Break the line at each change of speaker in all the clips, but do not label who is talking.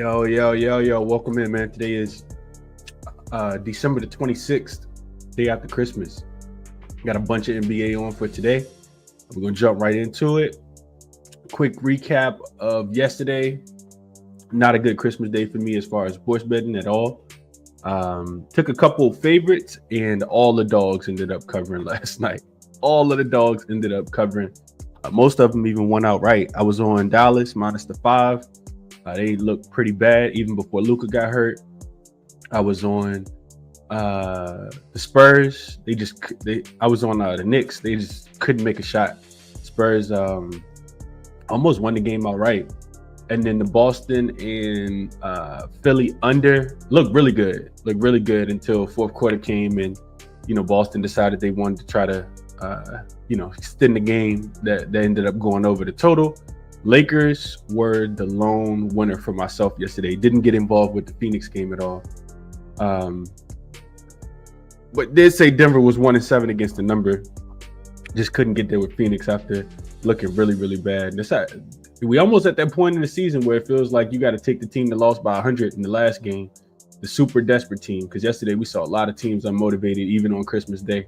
Yo. Welcome in, man. Today is December the 26th, day after Christmas. Got a bunch of NBA on for today. We're going to jump right into it. Quick recap of yesterday. Not a good Christmas day for me as far as sports betting at all. Took a couple of favorites, and all the dogs ended up covering last night. All of the dogs ended up covering. Most of them even won outright. I was on Dallas minus the 5. They looked pretty bad even before Luka got hurt. I was on the Spurs. I was on the Knicks. They just couldn't make a shot. Spurs almost won the game outright. And then the Boston and Philly under looked really good. Until fourth quarter came and, Boston decided they wanted to try to, extend the game that ended up going over the total. Lakers were the lone winner for myself yesterday. Didn't get involved with the Phoenix game at all. But did say Denver was 1-7 against the number. Just couldn't get there with Phoenix after looking really, really bad. We almost at that point in the season where it feels like you got to take the team that lost by 100 in the last game, the super desperate team. Because yesterday we saw a lot of teams unmotivated, even on Christmas Day.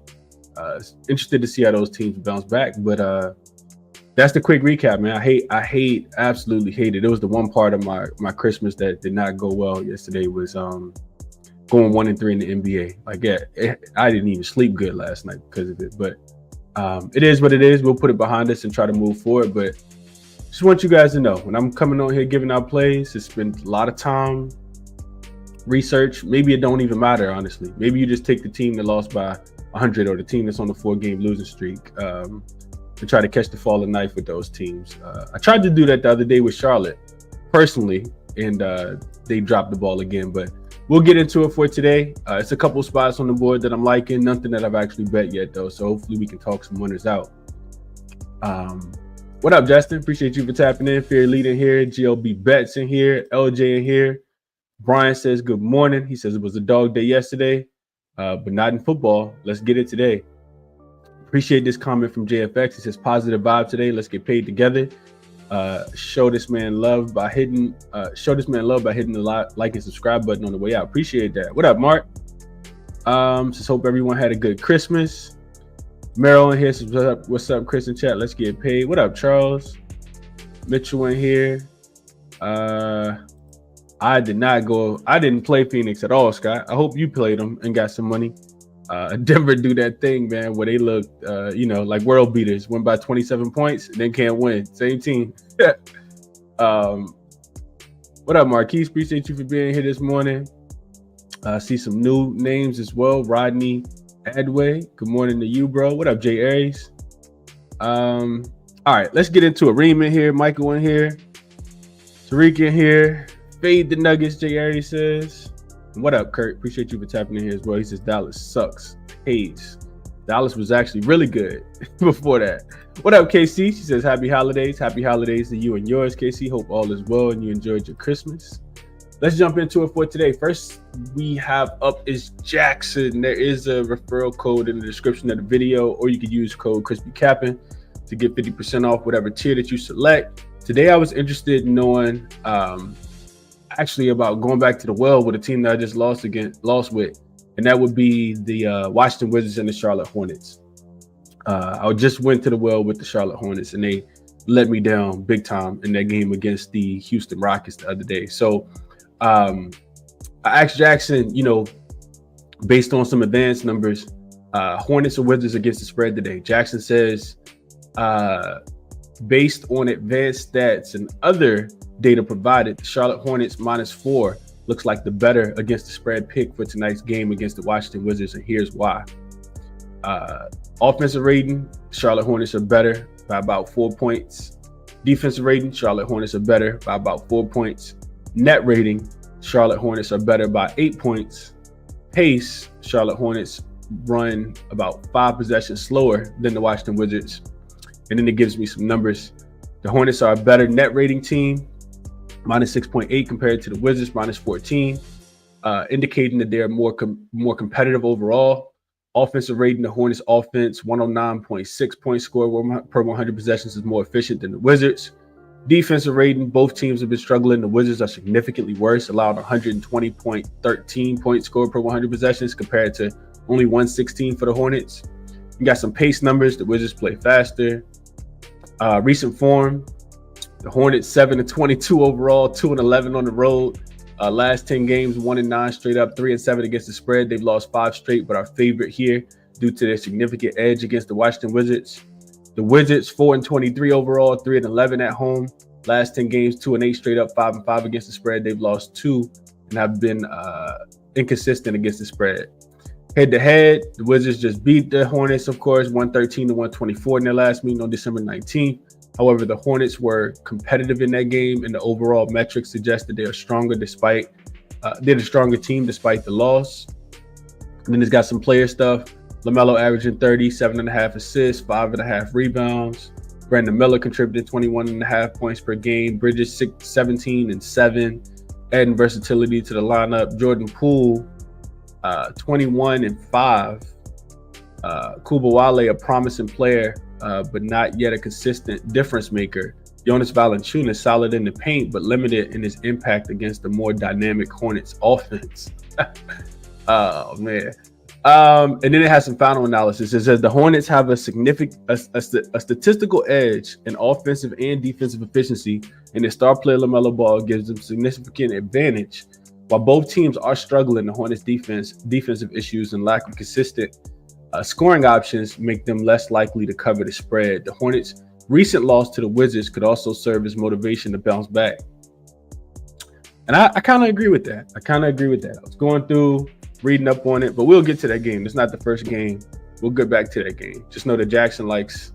Interested to see how those teams bounce back, but that's the quick recap, man. I absolutely hate it. It was the one part of my Christmas that did not go well yesterday was going 1-3 in the NBA. I didn't even sleep good last night because of it. But it is what it is. We'll put it behind us and try to move forward. But just want you guys to know, when I'm coming on here giving out plays, it's been a lot of time, research. Maybe it don't even matter, honestly. Maybe you just take the team that lost by 100 or the team that's on the 4-game losing streak. To try to catch the falling knife with those teams. I tried to do that the other day with Charlotte, personally, and they dropped the ball again. But we'll get into it for today. It's a couple spots on the board that I'm liking. Nothing that I've actually bet yet, though. So hopefully we can talk some winners out. What up, Justin? Appreciate you for tapping in. Fear Lead in here. GLB Bets in here. LJ in here. Brian says good morning. He says it was a dog day yesterday, but not in football. Let's get it today. Appreciate this comment from JFX. He says positive vibe today. Let's get paid together. Show this man love by hitting the like and subscribe button on the way out. Appreciate that. What up, Mark? Just hope everyone had a good Christmas. Meryl in here says what's up, Chris in chat. Let's get paid. What up, Charles? Mitchell in here. I didn't play Phoenix at all, Scott. I hope you played them and got some money. Denver do that thing, man, where they look, like world beaters, win by 27 points, and then can't win. Same team. What up, Marquise? Appreciate you for being here this morning. See some new names as well. Rodney Adway. Good morning to you, bro. What up, Jay Aries? All right, let's get into it. Reem in here, Michael in here, Tariq in here. Fade the Nuggets, Jay Aries says. What up, Kurt? Appreciate you for tapping in here as well. He says Dallas sucks. Hayes. Dallas was actually really good before that. What up, KC? She says happy holidays. Happy holidays to you and yours, KC. Hope all is well and you enjoyed your Christmas. Let's jump into it for today. First we have up is jaXon. There is a referral code in the description of the video, or you could use code ChrisBeCappinn to get 50% off whatever tier that you select. Today I was interested in knowing actually about going back to the well with a team that I just lost with, and that would be the Washington Wizards and the Charlotte Hornets. I just went to the well with the Charlotte Hornets, and they let me down big time in that game against the Houston Rockets the other day. So I asked jaXon, based on some advanced numbers, Hornets or Wizards against the spread today. jaXon says based on advanced stats and other data provided, the Charlotte Hornets -4 looks like the better against the spread pick for tonight's game against the Washington Wizards, and here's why. Offensive rating, Charlotte Hornets are better by about 4 points. Defensive rating, Charlotte Hornets are better by about 4 points. Net rating, Charlotte Hornets are better by 8 points. Pace, Charlotte Hornets run about 5 possessions slower than the Washington Wizards. And then it gives me some numbers. The Hornets are a better net rating team, -6.8 compared to the Wizards, -14, indicating that they're more competitive overall. Offensive rating, the Hornets offense, 109.6 points scored per 100 possessions is more efficient than the Wizards. Defensive rating, both teams have been struggling. The Wizards are significantly worse, allowed 120.13 points scored per 100 possessions compared to only 116 for the Hornets. You got some pace numbers. The Wizards play faster. Recent form, the Hornets 7-22 overall, 2-11 on the road. Last 10 games, 1-9 straight up, 3-7 against the spread. They've lost 5 straight, but are favorite here due to their significant edge against the Washington Wizards. The Wizards 4-23 overall, 3-11 at home. Last 10 games, 2-8 straight up, 5-5 against the spread. They've lost 2 and have been inconsistent against the spread. Head-to-head, the Wizards just beat the Hornets, of course, 113-124 in their last meeting on December 19th. However, the Hornets were competitive in that game, and the overall metrics suggest that they are stronger despite they're the stronger team despite the loss. And then it's got some player stuff. LaMelo averaging 30, 7.5 assists, 5.5 rebounds. Brandon Miller contributed 21.5 points per game. Bridges 17 and 7, adding versatility to the lineup. Jordan Poole 21 and 5. Kubawale, a promising player, but not yet a consistent difference maker. Jonas Valanciunas solid in the paint, but limited in his impact against the more dynamic Hornets offense. Oh man. And then it has some final analysis. It says the Hornets have a statistical edge in offensive and defensive efficiency, and their star player LaMelo Ball gives them significant advantage. While both teams are struggling, the Hornets' defensive issues and lack of consistent scoring options make them less likely to cover the spread. The Hornets' recent loss to the Wizards could also serve as motivation to bounce back. And I kind of agree with that. I was going through, reading up on it, but we'll get to that game. It's not the first game. We'll get back to that game. Just know that jaXon likes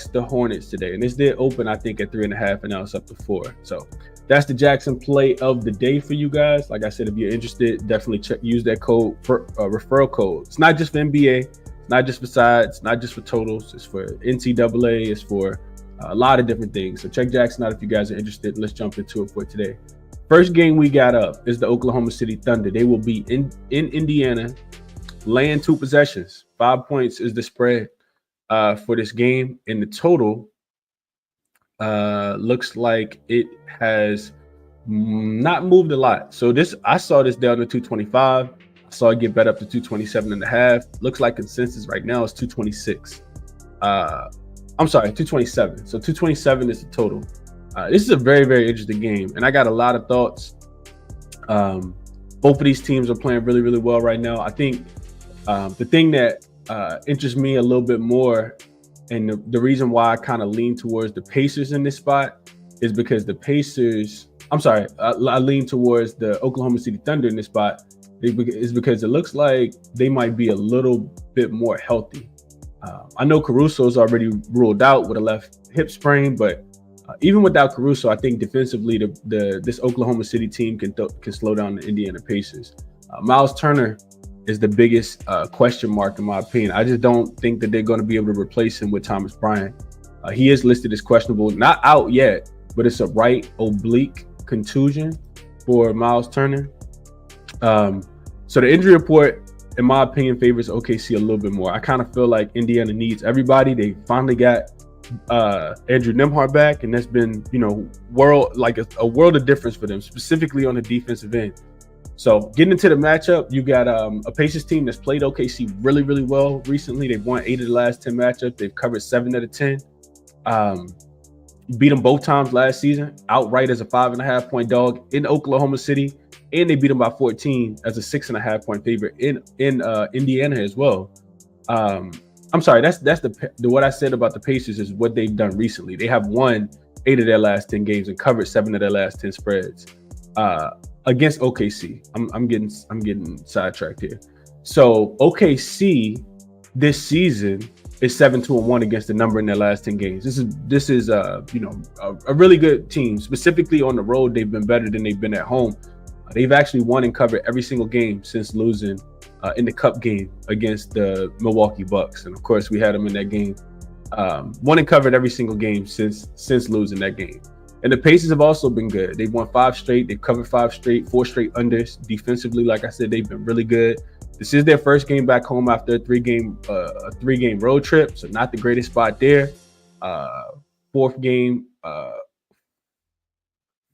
the Hornets today, and this did open, I think, at 3.5, and now it's up to 4. So that's the jaXon play of the day for you guys. Like I said, if you're interested, definitely use that code for referral code. It's not just for NBA, it's not just for sides, not just for totals. It's for NCAA. It's for a lot of different things. So check jaXon out if you guys are interested. Let's jump into it for today. First game we got up is the Oklahoma City Thunder. They will be in Indiana, laying 2 possessions. 5 points is the spread for this game. And the total looks like it has not moved a lot. So I saw this down to 225. I saw it get bet up to 227.5. Looks like consensus right now is 226. I'm sorry, 227. So 227 is the total. This is a very, very interesting game, and I got a lot of thoughts. Both of these teams are playing really, really well right now. I think the thing that interests me a little bit more, and the reason why I kind of lean towards the Pacers in this spot is because the Pacers, I lean towards the Oklahoma City Thunder in this spot is because it looks like they might be a little bit more healthy. I know Caruso's already ruled out with a left hip sprain, but even without Caruso, I think defensively, this Oklahoma City team can slow down the Indiana Pacers. Miles Turner is the biggest question mark in my opinion. I just don't think that they're going to be able to replace him with Thomas Bryant. He is listed as questionable, not out yet, but it's a right oblique contusion for Miles Turner. So the injury report, in my opinion, favors OKC a little bit more. I kind of feel like Indiana needs everybody. They finally got Andrew Nembhard back, and that's been a world of difference for them, specifically on the defensive end. So getting into the matchup, you got a Pacers team that's played OKC really, really well recently. They've won 8 of the last 10 matchups. They've covered 7 out of 10. Beat them both times last season, outright as a 5.5 point dog in Oklahoma City, and they beat them by 14 as a 6.5 point favorite in Indiana as well. I'm sorry, that's what I said about the Pacers is what they've done recently. They have won 8 of their last 10 games and covered 7 of their last 10 spreads against OKC. I'm getting sidetracked here. So OKC this season is 7-2-1 against the number in their last 10 games. This is a really good team. Specifically on the road, they've been better than they've been at home. They've actually won and covered every single game since losing in the Cup game against the Milwaukee Bucks. And of course, we had them in that game. Won and covered every single game since losing that game. And the Pacers have also been good. They've won 5 straight. They've covered 5 straight, 4 straight unders. Defensively, like I said, they've been really good. This is their first game back home after a 3-game road trip, so not the greatest spot there. Fourth game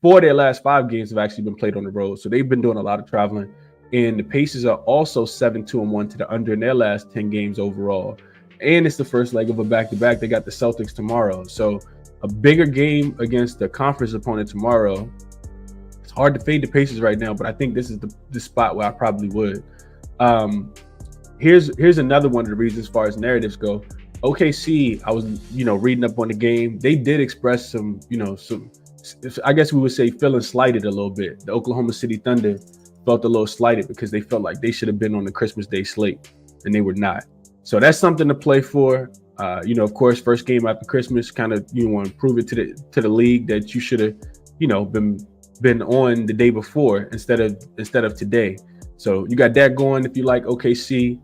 4 of their last 5 games have actually been played on the road. So they've been doing a lot of traveling. And the Pacers are also 7-2-1 to the under in their last 10 games overall. And it's the first leg of a back-to-back. They got the Celtics tomorrow. So a bigger game against the conference opponent tomorrow. It's hard to fade the Pacers right now, but I think this is the spot where I probably would. Here's another one of the reasons as far as narratives go. OKC, I was, reading up on the game. They did express some, I guess we would say feeling slighted a little bit. The Oklahoma City Thunder felt a little slighted because they felt like they should have been on the Christmas Day slate, and they were not. So that's something to play for. Of course, first game after Christmas, kind of you want to prove it to the league that you should have, been on the day before instead of today. So you got that going if you like OKC.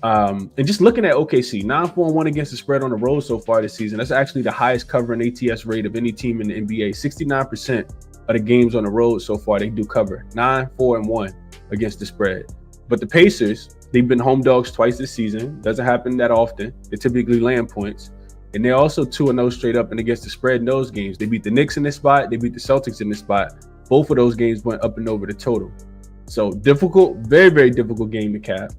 And just looking at OKC, 9-4-1 against the spread on the road so far this season. That's actually the highest covering ATS rate of any team in the NBA. 69% of the games on the road so far they do cover. 9-4-1 against the spread. But the Pacers, they've been home dogs twice this season. Doesn't happen that often. They typically land points. And they're also 2-0 straight up and against the spread in those games. They beat the Knicks in this spot. They beat the Celtics in this spot. Both of those games went up and over the total. So difficult, very, very difficult game to cap.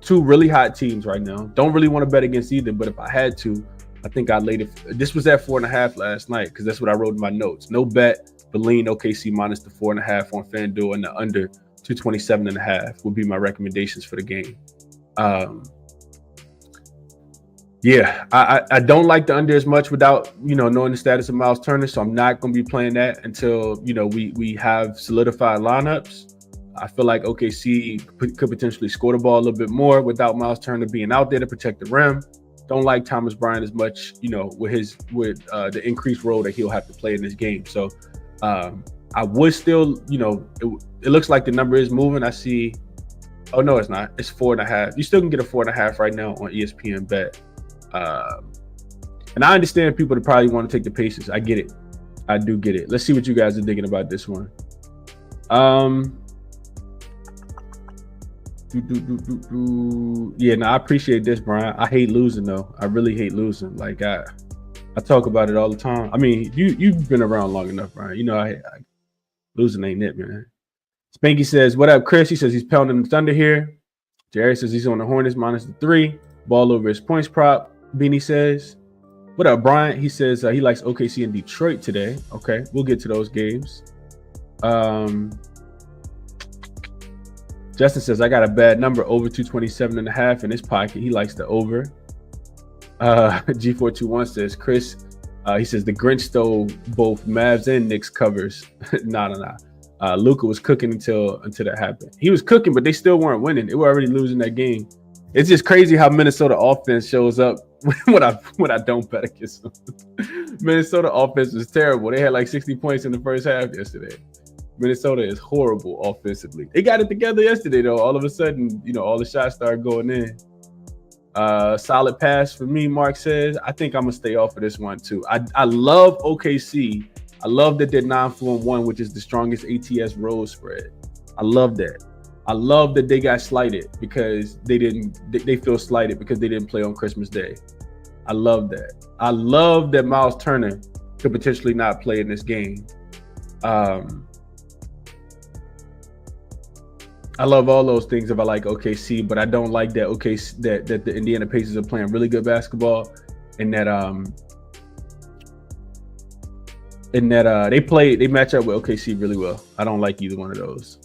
2 really hot teams right now. Don't really want to bet against either, but if I had to, I think I'd lay this was at 4.5 last night because that's what I wrote in my notes. No bet, but lean OKC minus the 4.5 on FanDuel, and the under 227.5 would be my recommendations for the game. I don't like the under as much without knowing the status of Miles Turner, so I'm not going to be playing that until we have solidified lineups. I feel like OKC could potentially score the ball a little bit more without Miles Turner being out there to protect the rim. Don't like Thomas Bryant as much, with the increased role that he'll have to play in this game. So I would still, it looks like the number is moving. I see. Oh no, it's not. It's 4.5. You still can get a 4.5 right now on ESPN Bet. And I understand people that probably want to take the Pacers. I get it. I do get it. Let's see what you guys are thinking about this one. I appreciate this, Brian. I hate losing though. I really hate losing. Like I talk about it all the time. I mean, you've been around long enough, Brian. I losing ain't it, man. Spanky says, "What up, Chris?" He says he's pounding the Thunder here. Jerry says he's on the Hornets minus the 3. Ball over his points prop. Beanie says, "What up, Brian?" He says he likes OKC and Detroit today. Okay, we'll get to those games. Justin says, I got a bad number, over 227.5 in his pocket. He likes the over. G421 says, Chris, he says, the Grinch stole both Mavs and Knicks covers. Nah. Luka was cooking until that happened. He was cooking, but they still weren't winning. They were already losing that game. It's just crazy how Minnesota offense shows up when I don't bet against them. Minnesota offense was terrible. They had like 60 points in the first half yesterday. Minnesota is horrible offensively. They got it together yesterday, though. All of a sudden, all the shots started going in. Solid pass for me, Mark says. I think I'm going to stay off of this one, too. I love OKC. I love that they're 9-4-1, which is the strongest ATS road spread. I love that. I love that they got slighted because they feel slighted because they didn't play on Christmas Day. I love that. I love that Miles Turner could potentially not play in this game. I love all those things if I like OKC, but I don't like that that the Indiana Pacers are playing really good basketball, and that they match up with OKC really well. I don't like either one of those.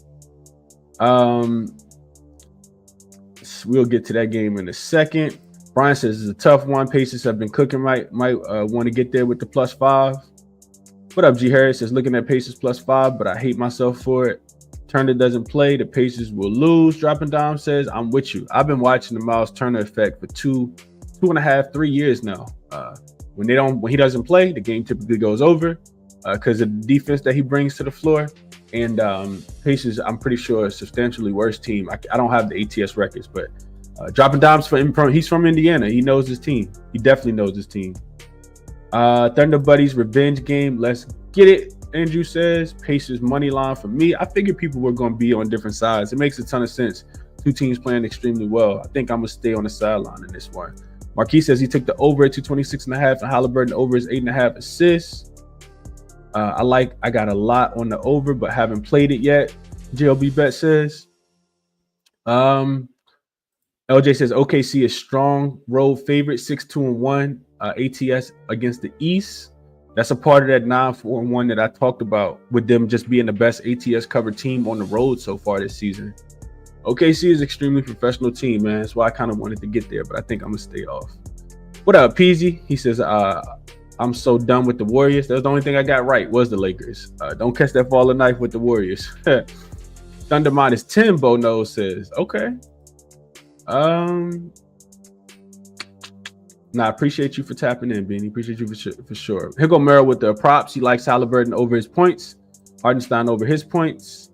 We'll get to that game in a second. Brian says it's a tough one. Pacers have been cooking might want to get there with the +5. What up, G Harris says looking at Pacers +5, but I hate myself for it. Turner doesn't play, the Pacers will lose. Dropping Dom says, I'm with you. I've been watching the Miles Turner effect for 2.5, 3 years now. When he doesn't play, the game typically goes over because of the defense that he brings to the floor. And Pacers, I'm pretty sure, a substantially worse team. I don't have the ATS records, but Dropping Dom's he's from Indiana. He knows his team. He definitely knows his team. Thunder Buddies revenge game. Let's get it. Andrew says, Pacers money line for me. I figured people were going to be on different sides. It makes a ton of sense. 2 teams playing extremely well. I think I'm going to stay on the sideline in this one. Marquis says he took the over at 226.5 and Halliburton over his 8.5 assists. I got a lot on the over, but haven't played it yet. JLB Bet says. LJ says OKC is strong road favorite, 6-2-1 ATS against the East. That's a part of that 9-4-1 that I talked about with them just being the best ATS covered team on the road so far this season. OKC is extremely professional team, man. That's why I kind of wanted to get there, but I think I'm gonna stay off. What up, Peasy? He says, I'm so done with the Warriors. That's the only thing I got right was the Lakers. Don't catch that falling knife with the Warriors. Thunder -10, Bo Nose says, okay. I appreciate you for tapping in, Beanie. Appreciate you for sure. Here go Merrill with the props. He likes Halliburton over his points, Hardenstein over his points,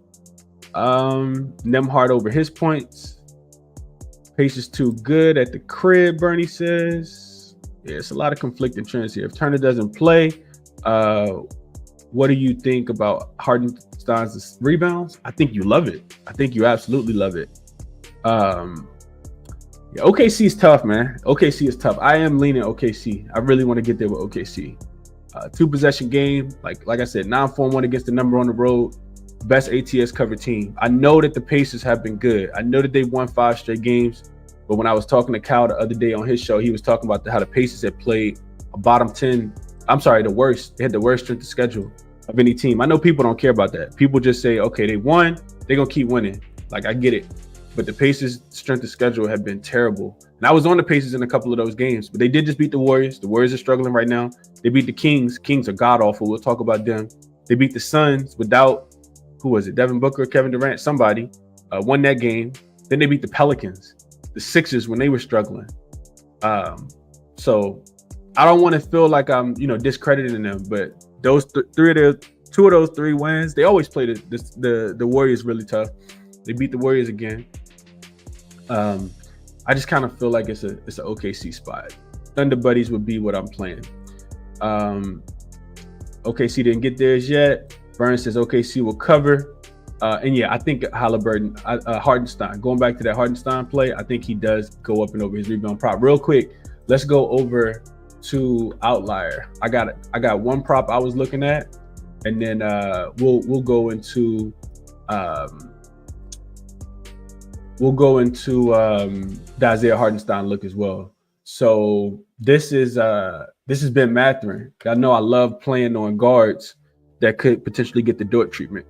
Nembhard over his points. Pace is too good at the crib, Bernie says. Yeah, it's a lot of conflicting trends here. If Turner doesn't play, what do you think about Hardenstein's rebounds? I think you love it. I think you absolutely love it. Yeah, OKC is tough, man. OKC is tough. I am leaning OKC. I really want to get there with OKC. 2-possession game, like I said, 9-4-1 against the number on the road. Best ATS covered team. I know that the Pacers have been good. I know that they've won 5 straight games. But when I was talking to Cal the other day on his show, he was talking about how the Pacers had played a bottom 10. I'm sorry, the worst. They had the worst strength of schedule of any team. I know people don't care about that. People just say, okay, they won. They're going to keep winning. Like, I get it. But the Pacers' strength of schedule have been terrible. And I was on the Pacers in a couple of those games, but they did just beat the Warriors. The Warriors are struggling right now. They beat the Kings. Kings are god-awful. We'll talk about them. They beat the Suns without, who was it, Devin Booker, Kevin Durant, somebody, won that game. Then they beat the Pelicans, the Sixers when they were struggling. So I don't want to feel like I'm, discrediting them, but those two of those 3 wins, they always play the Warriors really tough. They beat the Warriors again. I just kind of feel like it's an OKC spot. Thunder Buddies would be what I'm playing. OKC didn't get theirs yet. Burns says OKC will cover. And yeah, I think Halliburton, Hardenstein, going back to that Hardenstein play, I think he does go up and over his rebound prop. Real quick, let's go over to Outlier. I got one prop I was looking at, and then we'll go into the Isaiah Hardenstein look as well. So this has been Mathurin. I know I love playing on guards that could potentially get the Dort treatment.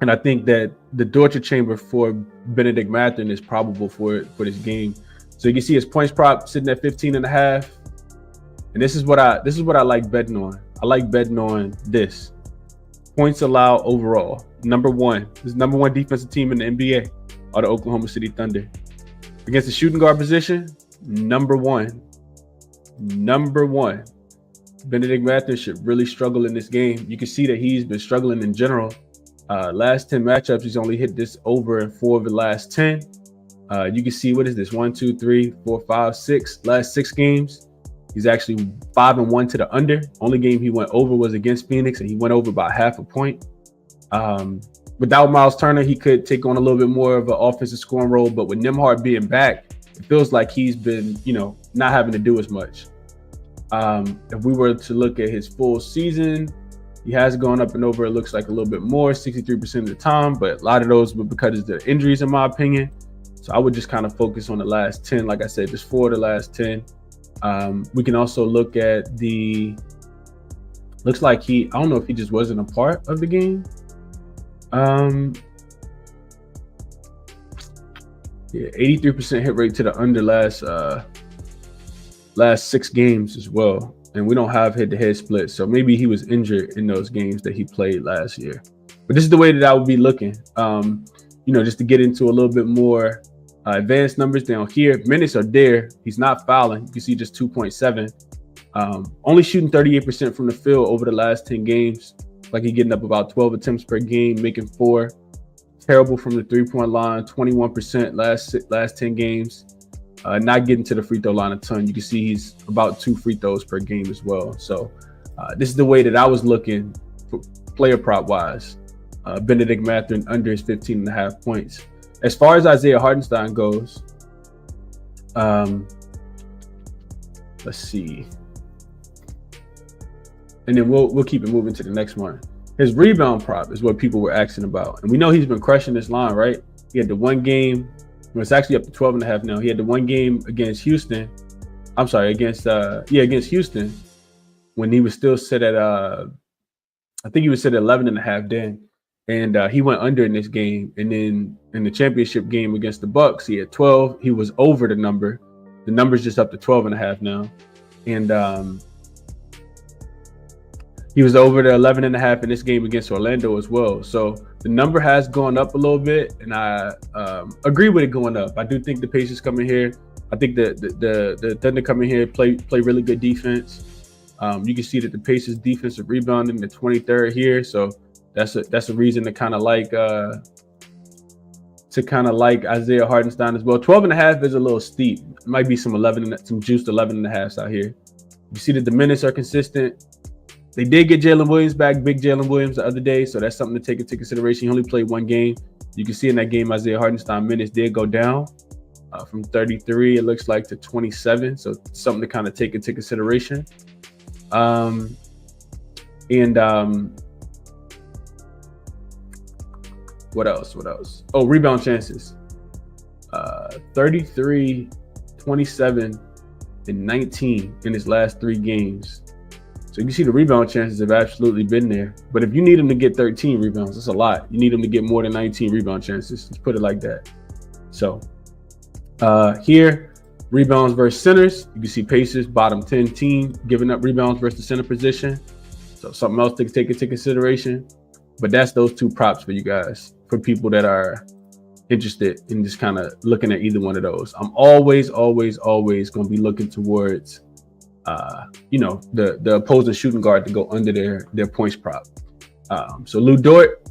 And I think that the torture chamber for Benedict Mathurin is probable for this game. So you can see his points prop sitting at 15.5. And this is what I like betting on. I like betting on this. Points allowed overall. Number 1. This is number 1 defensive team in the NBA. Are the Oklahoma City Thunder. Against the shooting guard position, number 1. Benedict Mathurin should really struggle in this game. You can see that he's been struggling in general. Last 10 matchups, he's only hit this over in 4 of the last 10. You can see, what is this? 1, 2, 3, 4, 5, 6. Last 6 games, he's actually 5-1 to the under. Only game he went over was against Phoenix, and he went over by half a point. Without Miles Turner, he could take on a little bit more of an offensive scoring role, but with Nembhard being back, it feels like he's been, not having to do as much. If we were to look at his full season, he has gone up and over, it looks like a little bit more, 63% of the time, but a lot of those were because of the injuries, in my opinion. So I would just kind of focus on the last 10. Like I said, just 4 of the last 10. We can also look at looks like I don't know if he just wasn't a part of the game. Yeah, 83% hit rate to the under last 6 games as well. And we don't have head-to-head split, so maybe he was injured in those games that he played last year. But this is the way that I would be looking. Just to get into a little bit more advanced numbers down here. Minutes are there. He's not fouling. You can see just 2.7. Only shooting 38% from the field over the last 10 games. Like he's getting up about 12 attempts per game, making 4. Terrible from the 3-point line, 21% last 10 games. Not getting to the free throw line a ton. You can see he's about 2 free throws per game as well. So this is the way that I was looking for player prop wise. Benedict Mathurin under his 15.5 points. As far as Isaiah Hardenstein goes, let's see. and then we'll keep it moving to the next one. His rebound prop is what people were asking about. And we know he's been crushing this line, right? He had the one game, it's actually up to 12.5 now. He had the one game against Houston. I'm sorry, against Houston, when he was still set at I think he was set at 11.5 then. And he went under in this game. And then in the championship game against the Bucks, he had 12. He was over the number. The number's just up to 12.5 now. And he was over the 11.5 in this game against Orlando as well. So the number has gone up a little bit, and I agree with it going up. I do think the Pacers come in here. I think the Thunder come in here, play really good defense. You can see that the Pacers defensive rebounding the 23rd here. So that's a reason to kind of like Isaiah Hartenstein as well. 12.5 is a little steep. It might be some juiced 11.5s out here. You see that the minutes are consistent. They did get Jalen Williams back, big Jalen Williams the other day, so that's something to take into consideration. He only played one game. You can see in that game, Isaiah Hartenstein minutes did go down from 33, it looks like, to 27, so something to kind of take into consideration. What else? Oh, rebound chances. 33, 27, and 19 in his last 3 games. So you can see the rebound chances have absolutely been there. But if you need him to get 13 rebounds, that's a lot. You need him to get more than 19 rebound chances. Let's put it like that. So here, rebounds versus centers. You can see Pacers, bottom 10 team, giving up rebounds versus the center position. So something else to take into consideration. But that's those 2 props for you guys, for people that are interested in just kind of looking at either one of those. I'm always going to be looking towards the opposing shooting guard to go under their points prop. So Lou Dort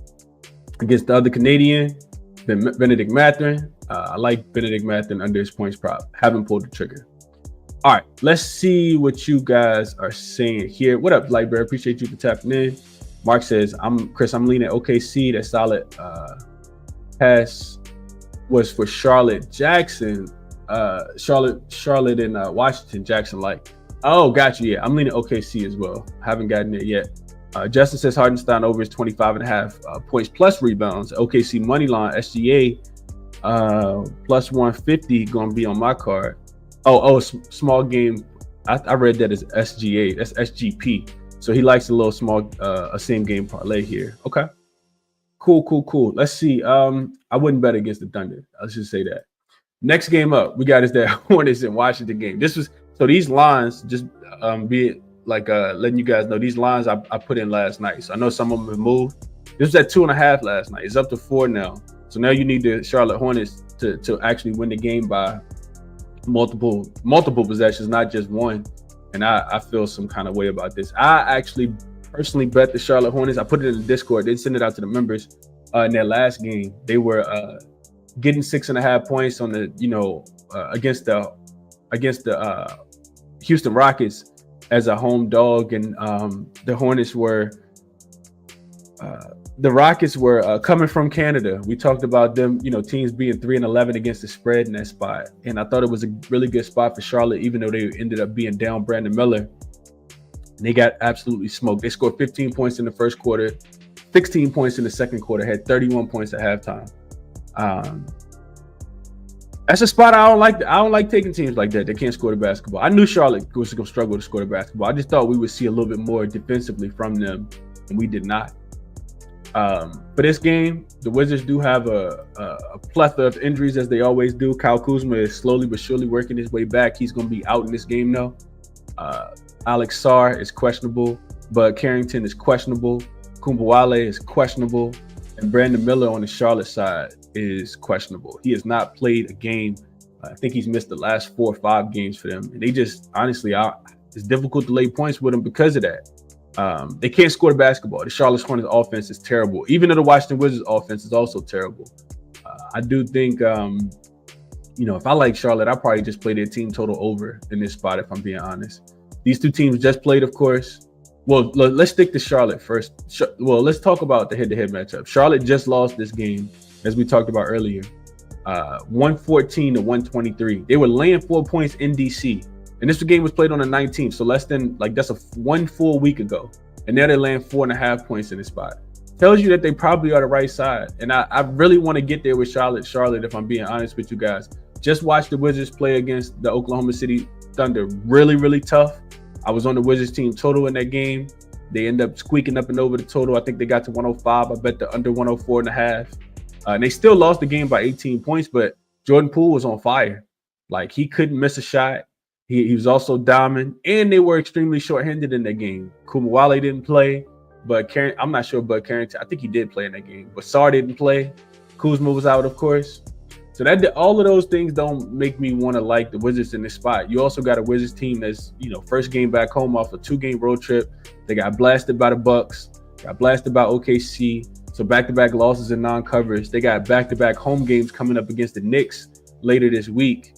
against the other Canadian, Benedict Mathurin. I like Benedict Mathurin under his points prop. Haven't pulled the trigger. All right, let's see what you guys are saying here. What up, Lightbearer? Appreciate you for tapping in. Mark says, I'm leaning OKC. That solid pass was for Charlotte. Jackson, Charlotte and Washington. Jackson like. Oh, got you. Yeah, I'm leaning OKC as well. Haven't gotten it yet. Justin says Hardenstein over his 25.5 points plus rebounds. OKC money line SGA plus 150 gonna be on my card. Small game. I read that as SGA. That's SGP. So he likes a little small same game parlay here. Okay. Cool. Let's see. I wouldn't bet against the Thunder. Let's just say that. Next game up, we got is that Hornets and Washington game. So these lines, just letting you guys know, these lines I put in last night. So I know some of them have moved. This was at 2.5 last night. It's up to 4 now. So now you need the Charlotte Hornets to actually win the game by multiple possessions, not just one. And I feel some kind of way about this. I actually personally bet the Charlotte Hornets. I put it in the Discord. They sent it out to the members in their last game. They were getting 6.5 points on the against the Houston Rockets as a home dog, and the Hornets were the Rockets were coming from Canada. We talked about them, teams being 3-11 against the spread in that spot, and I thought it was a really good spot for Charlotte, even though they ended up being down Brandon Miller. And they got absolutely smoked. They scored 15 points in the first quarter, 16 points in the second quarter, had 31 points at halftime. That's a spot I don't like. I don't like taking teams like that can't score the basketball. I knew Charlotte was going to struggle to score the basketball. I just thought we would see a little bit more defensively from them, and we did not. For this game, the Wizards do have a plethora of injuries, as they always do. Kyle Kuzma is slowly but surely working his way back. He's going to be out in this game now. Alex Sarr is questionable. Bud Carrington is questionable. Kumbawale is questionable. And Brandon Miller on the Charlotte side is questionable. He has not played a game. I think he's missed the last 4 or 5 games for them. And they just, honestly, it's difficult to lay points with them because of that. They can't score the basketball. The Charlotte Hornets offense is terrible. Even though the Washington Wizards offense is also terrible. I do think, if I like Charlotte, I'll probably just play their team total over in this spot, if I'm being honest. These two teams just played, of course. Well, let's stick to Charlotte first. Let's talk about the head-to-head matchup. Charlotte just lost this game, as we talked about earlier, 114 to 123. They were laying 4 points in DC, And this game was played on the 19th, so less than that's one full week ago. And now they land 4.5 points in this spot. Tells you that they probably are the right side. And I really want to get there with Charlotte, if I'm being honest with you guys. Just watched the Wizards play against the Oklahoma City Thunder. Really, really tough. I was on the Wizards team total in that game. They end up squeaking up and over the total. I think they got to 105. I bet the under 104.5. And they still lost the game by 18 points, but Jordan Poole was on fire. Like, he couldn't miss a shot. He was also dominant, and they were extremely short-handed in that game. Kumawale didn't play, but I'm not sure Bud Carrington. I think he did play in that game, but Sarr didn't play. Kuzma was out, of course. So all of those things don't make me want to like the Wizards in this spot. You also got a Wizards team that's, first game back home off a 2-game road trip. They got blasted by the Bucks, got blasted by OKC. So back-to-back losses and non-coverage. They got back-to-back home games coming up against the Knicks later this week.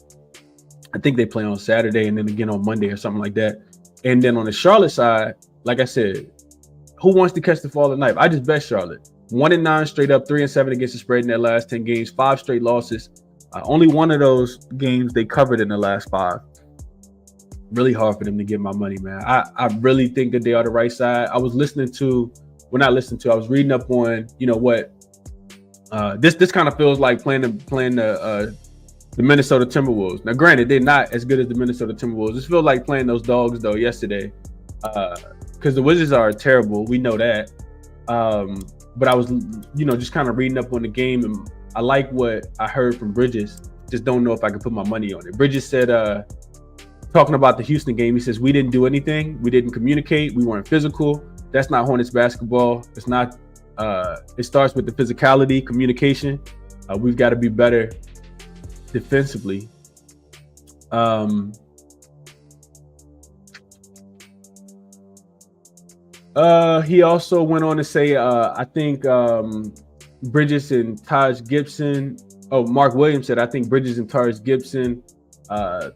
I think they play on Saturday and then again on Monday or something like that. And then on the Charlotte side, like I said, who wants to catch the falling knife? I just bet Charlotte. 1-9 straight up, 3-7 against the spread in their last 10 games, 5 straight losses. Only one of those games they covered in the last 5. Really hard for them to get my money, man. I really think that they are the right side. I was I was reading up on, this kind of feels like playing the Minnesota Timberwolves. Now, granted, they're not as good as the Minnesota Timberwolves. This feels like playing those dogs, though, yesterday. Because the Wizards are terrible. We know that. But I was, just kind of reading up on the game, and I like what I heard from Bridges. Just don't know if I can put my money on it. Bridges said, talking about the Houston game, he says, we didn't do anything. We didn't communicate. We weren't physical. That's not Hornets basketball. It's not. It starts with the physicality, communication. We've got to be better defensively. He also went on to say, I think Bridges and Taj Gibson. Oh, Mark Williams said, I think Bridges and Taj Gibson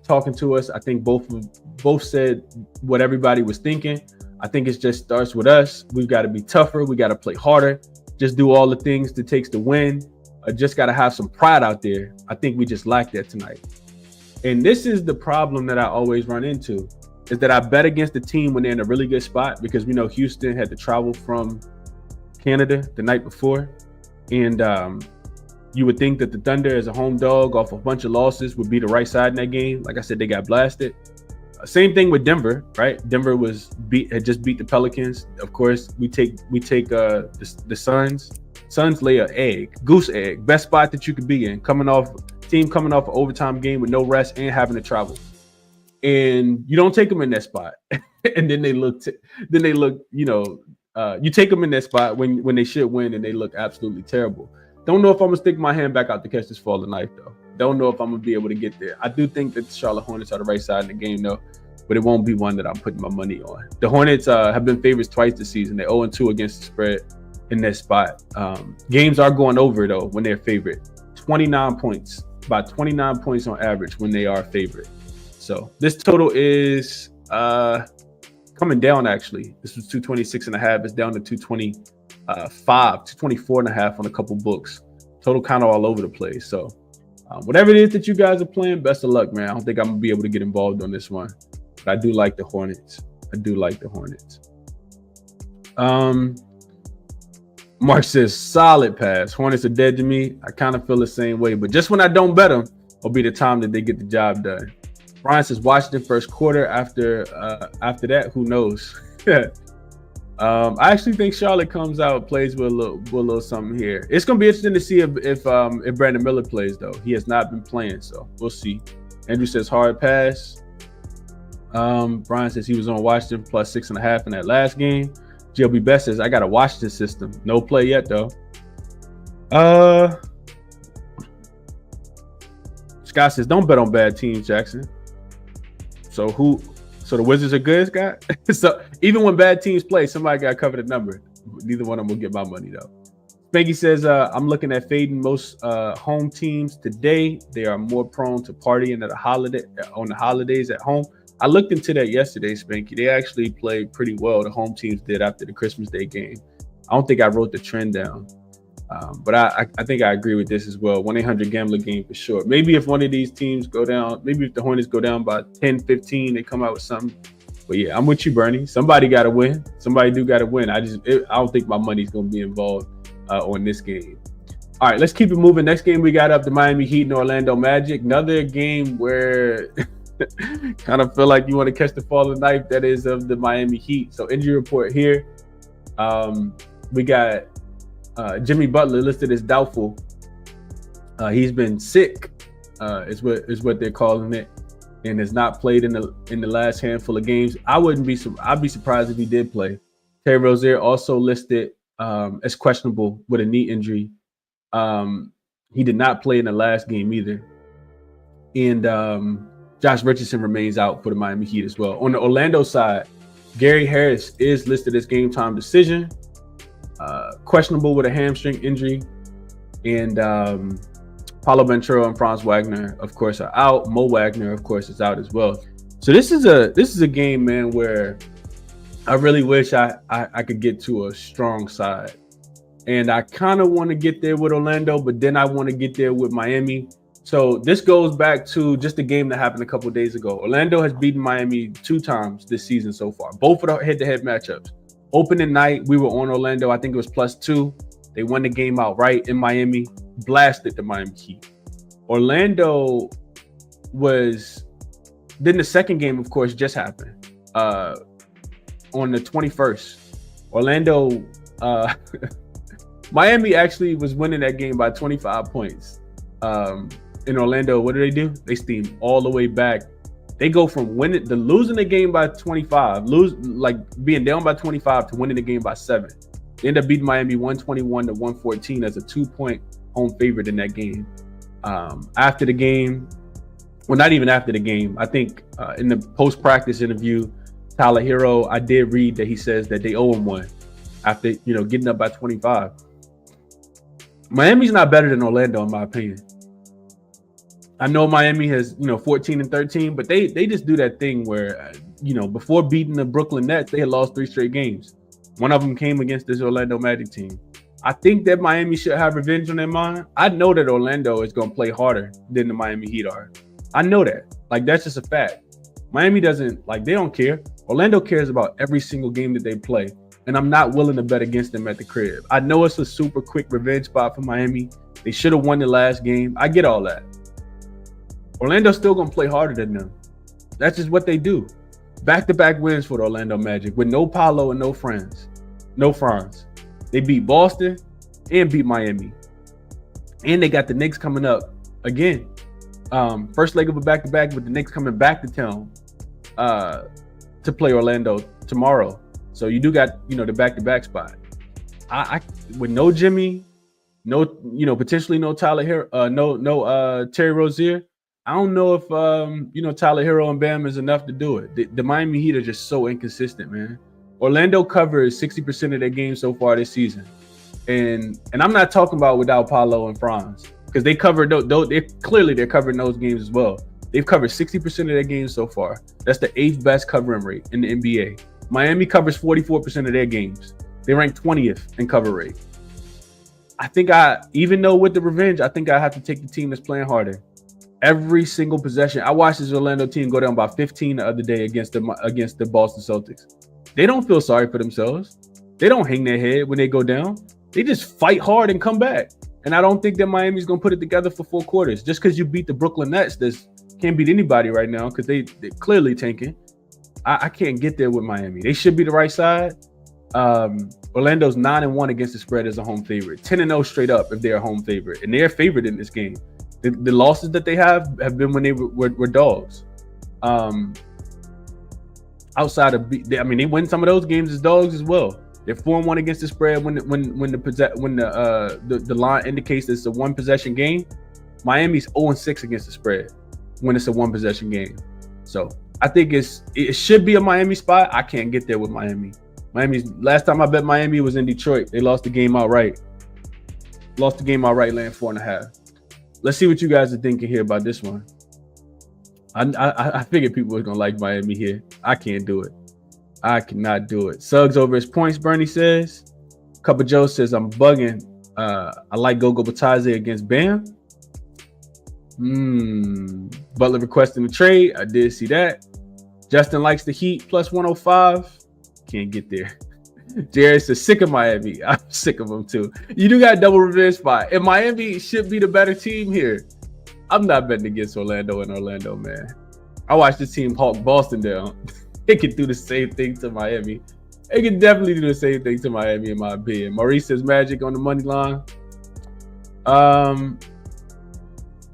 talking to us. I think both said what everybody was thinking. I think it just starts with us. We've got to be tougher. We got to play harder. Just do all the things it takes to win. Just got to have some pride out there. I think we just lack that tonight. And this is the problem that I always run into, is that I bet against the team when they're in a really good spot, because we know Houston had to travel from Canada the night before. And you would think that the Thunder, as a home dog off a bunch of losses, would be the right side in that game. Like I said, they got blasted. Same thing with Denver, right? Denver had just beat the Pelicans. Of course, we take the Suns. Suns lay an goose egg, best spot that you could be in, coming off an overtime game with no rest and having to travel. And you don't take them in that spot, and then they look. You take them in that spot when they should win, and they look absolutely terrible. Don't know if I'm gonna stick my hand back out to catch this falling knife, though. Don't know if I'm gonna be able to get there. I do think that the Charlotte Hornets are the right side in the game, though, but it won't be one that I'm putting my money on. The Hornets have been favorites twice this season. They're 0-2 against the spread in that spot. Games are going over, though, when they're favorite. 29 points, about 29 points on average when they are favorite. So this total is coming down, actually. This was 226.5. It's down to 224.5 on a couple books. Total kind of all over the place. So whatever it is that you guys are playing, best of luck, man. I don't think I'm going to be able to get involved on this one. But I do like the Hornets. Mark says, solid pass. Hornets are dead to me. I kind of feel the same way. But just when I don't bet them, will be the time that they get the job done. Brian says, Washington first quarter. After that, who knows? I actually think Charlotte comes out, plays with a little something here. It's gonna be interesting to see if Brandon Miller plays, though. He has not been playing, so we'll see. Andrew says hard pass. Brian says he was on Washington plus 6.5 in that last game. GLB Best says I got a Washington system. No play yet, though. Scott says don't bet on bad teams, Jackson. So the Wizards are good, Scott? So even when bad teams play, somebody got to cover the number. Neither one of them will get my money, though. Spanky says, I'm looking at fading most home teams today. They are more prone to partying on the holidays at home. I looked into that yesterday, Spanky. They actually played pretty well. The home teams did after the Christmas Day game. I don't think I wrote the trend down. But I think I agree with this as well. 1-800-GAMBLER game for sure. Maybe if one of these teams go down, maybe if the Hornets go down by 10, 15, they come out with something. But yeah, I'm with you, Bernie. Somebody got to win. Somebody do got to win. I don't think my money's going to be involved on this game. All right, let's keep it moving. Next game we got up, the Miami Heat and Orlando Magic. Another game where kind of feel like you want to catch the falling knife that is of the Miami Heat. So injury report here. We got Jimmy Butler listed as doubtful. He's been sick, is what they're calling it, and has not played in the last handful of games. I'd be surprised if he did play. Terry Rozier also listed as questionable with a knee injury. He did not play in the last game either. And Josh Richardson remains out for the Miami Heat as well. On the Orlando side, Gary Harris is listed as game time decision. Questionable with a hamstring injury. And Paulo Banchero and Franz Wagner, of course, are out. Mo Wagner, of course, is out as well. So this is a game, man, where I really wish I could get to a strong side. And I kind of want to get there with Orlando, but then I want to get there with Miami. So this goes back to just the game that happened a couple of days ago. Orlando has beaten Miami 2 times this season so far, both of the head-to-head matchups. Opening night, we were on Orlando. I think it was +2. They won the game outright in Miami, blasted the Miami Heat. Orlando was... Then the second game, of course, just happened on the 21st. Orlando... Miami actually was winning that game by 25 points. In Orlando, what do? They steam all the way back. They go from losing the game by 25, being down by 25 to winning the game by 7. They end up beating Miami 121-114 as a 2-point home favorite in that game. After the game, well, not even after the game, I think in the post-practice interview, Tyler Hero, I did read that he says that they owe him one after getting up by 25. Miami's not better than Orlando, in my opinion. I know Miami has, 14-13, but they just do that thing where, before beating the Brooklyn Nets, they had lost 3 straight games. One of them came against this Orlando Magic team. I think that Miami should have revenge on their mind. I know that Orlando is going to play harder than the Miami Heat are. I know that. That's just a fact. Miami doesn't, they don't care. Orlando cares about every single game that they play. And I'm not willing to bet against them at the crib. I know it's a super quick revenge spot for Miami. They should have won the last game. I get all that. Orlando's still going to play harder than them. That's just what they do. Back-to-back wins for the Orlando Magic with no Paolo and no Franz. They beat Boston and beat Miami. And they got the Knicks coming up again. First leg of a back-to-back with the Knicks coming back to town to play Orlando tomorrow. So you do got, the back-to-back spot. I with no Jimmy, no, potentially no Tyler Hero, no Terry Rozier. I don't know if Tyler Hero and Bam is enough to do it. The Miami Heat are just so inconsistent, man. Orlando covers 60% of their games so far this season, and I'm not talking about without Paolo and Franz, because they covered they're covering those games as well. They've covered 60% of their games so far. That's the 8th best covering rate in the NBA. Miami covers 44% of their games. They rank 20th in cover rate. I think even though with the revenge, I think I have to take the team that's playing harder. Every single possession. I watched this Orlando team go down by 15 the other day against the Boston Celtics. They don't feel sorry for themselves. They don't hang their head when they go down. They just fight hard and come back. And I don't think that Miami's going to put it together for 4 quarters. Just because you beat the Brooklyn Nets, can't beat anybody right now because they're clearly tanking. I can't get there with Miami. They should be the right side. Orlando's 9-1 against the spread as a home favorite. 10-0 straight up if they're a home favorite. And they're favored in this game. The losses that they have been when they were dogs. Outside of, they win some of those games as dogs as well. They're 4-1 against the spread when the line indicates it's a 1 possession game. Miami's 0-6 against the spread when it's a 1 possession game. So I think it should be a Miami spot. I can't get there with Miami. Last time I bet Miami was in Detroit. They lost the game outright. Laying 4.5. Let's see what you guys are thinking here about this one. I figured people were gonna like Miami here. I can't do it. I cannot do it. Suggs over his points, Bernie says. Cup of Joe says I'm bugging. I like Gogo Batadze against Bam. Butler requesting a trade. I did see that. Justin likes the Heat plus 105. Can't get there. Jared says sick of Miami. I'm sick of them too. You do got double revenge spot. And Miami should be the better team here. I'm not betting against Orlando, man. I watched this team hawk Boston down. They can do the same thing to Miami. They can definitely do the same thing to Miami, in my opinion. Maurice says Magic on the money line.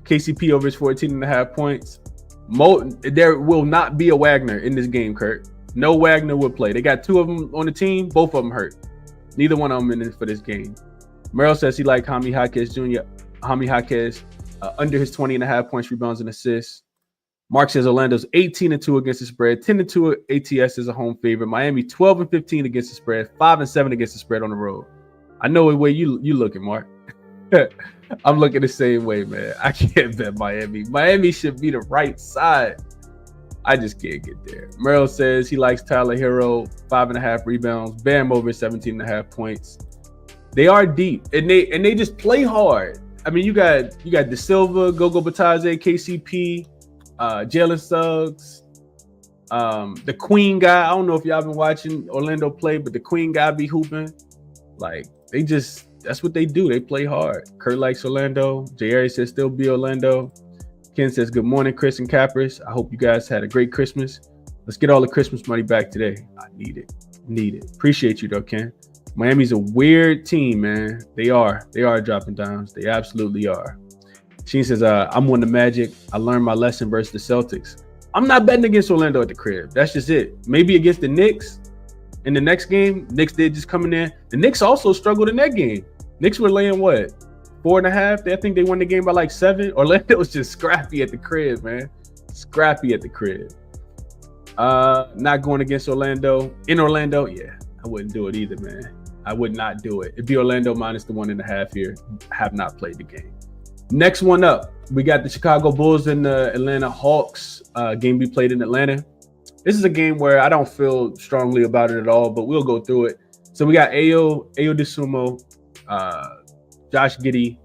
KCP over his 14.5 points. There will not be a Wagner in this game, Kurt. No Wagner will play. They got two of them on the team. Both of them hurt. Neither one of them in it for this game. Merrill says he liked Jaime Jaquez Jr. Jaime Jaquez under his 20.5 points, rebounds, and assists. Mark says Orlando's 18-2 against the spread, 10-2 ATS is a home favorite. Miami 12-15 against the spread, 5-7 against the spread on the road. I know the way you looking, Mark. I'm looking the same way, man. I can't bet Miami. Miami should be the right side. I just can't get there. Merrill says he likes Tyler Hero, 5.5 rebounds, Bam over 17.5 points. They are deep, and they just play hard. I mean, you got De Silva, Gogo Batadze, KCP, Jalen Suggs, the Queen guy. I don't know if y'all been watching Orlando play, but the Queen guy be hooping. Like, that's what they do. They play hard. Kurt likes Orlando. J.R. says still be Orlando. Ken says, good morning, Chris and Cappers. I hope you guys had a great Christmas. Let's get all the Christmas money back today. I need it. Appreciate you, though, Ken. Miami's a weird team, man. They are dropping downs. They absolutely are. Sheen says, I'm on the Magic. I learned my lesson versus the Celtics. I'm not betting against Orlando at the crib. That's just it. Maybe against the Knicks in the next game. Knicks did just coming in. The Knicks also struggled in that game. Knicks were laying what? 4.5? I think they won the game by like 7. Orlando was just scrappy at the crib, man. Scrappy at the crib. Not going against Orlando. In Orlando, yeah, I wouldn't do it either, man. I would not do it. It'd be Orlando minus the 1.5 here. Have not played the game. Next one up, we got the Chicago Bulls and the Atlanta Hawks. Game we played in Atlanta. This is a game where I don't feel strongly about it at all, but we'll go through it. So we got Ayo DeSumo, Josh Giddey,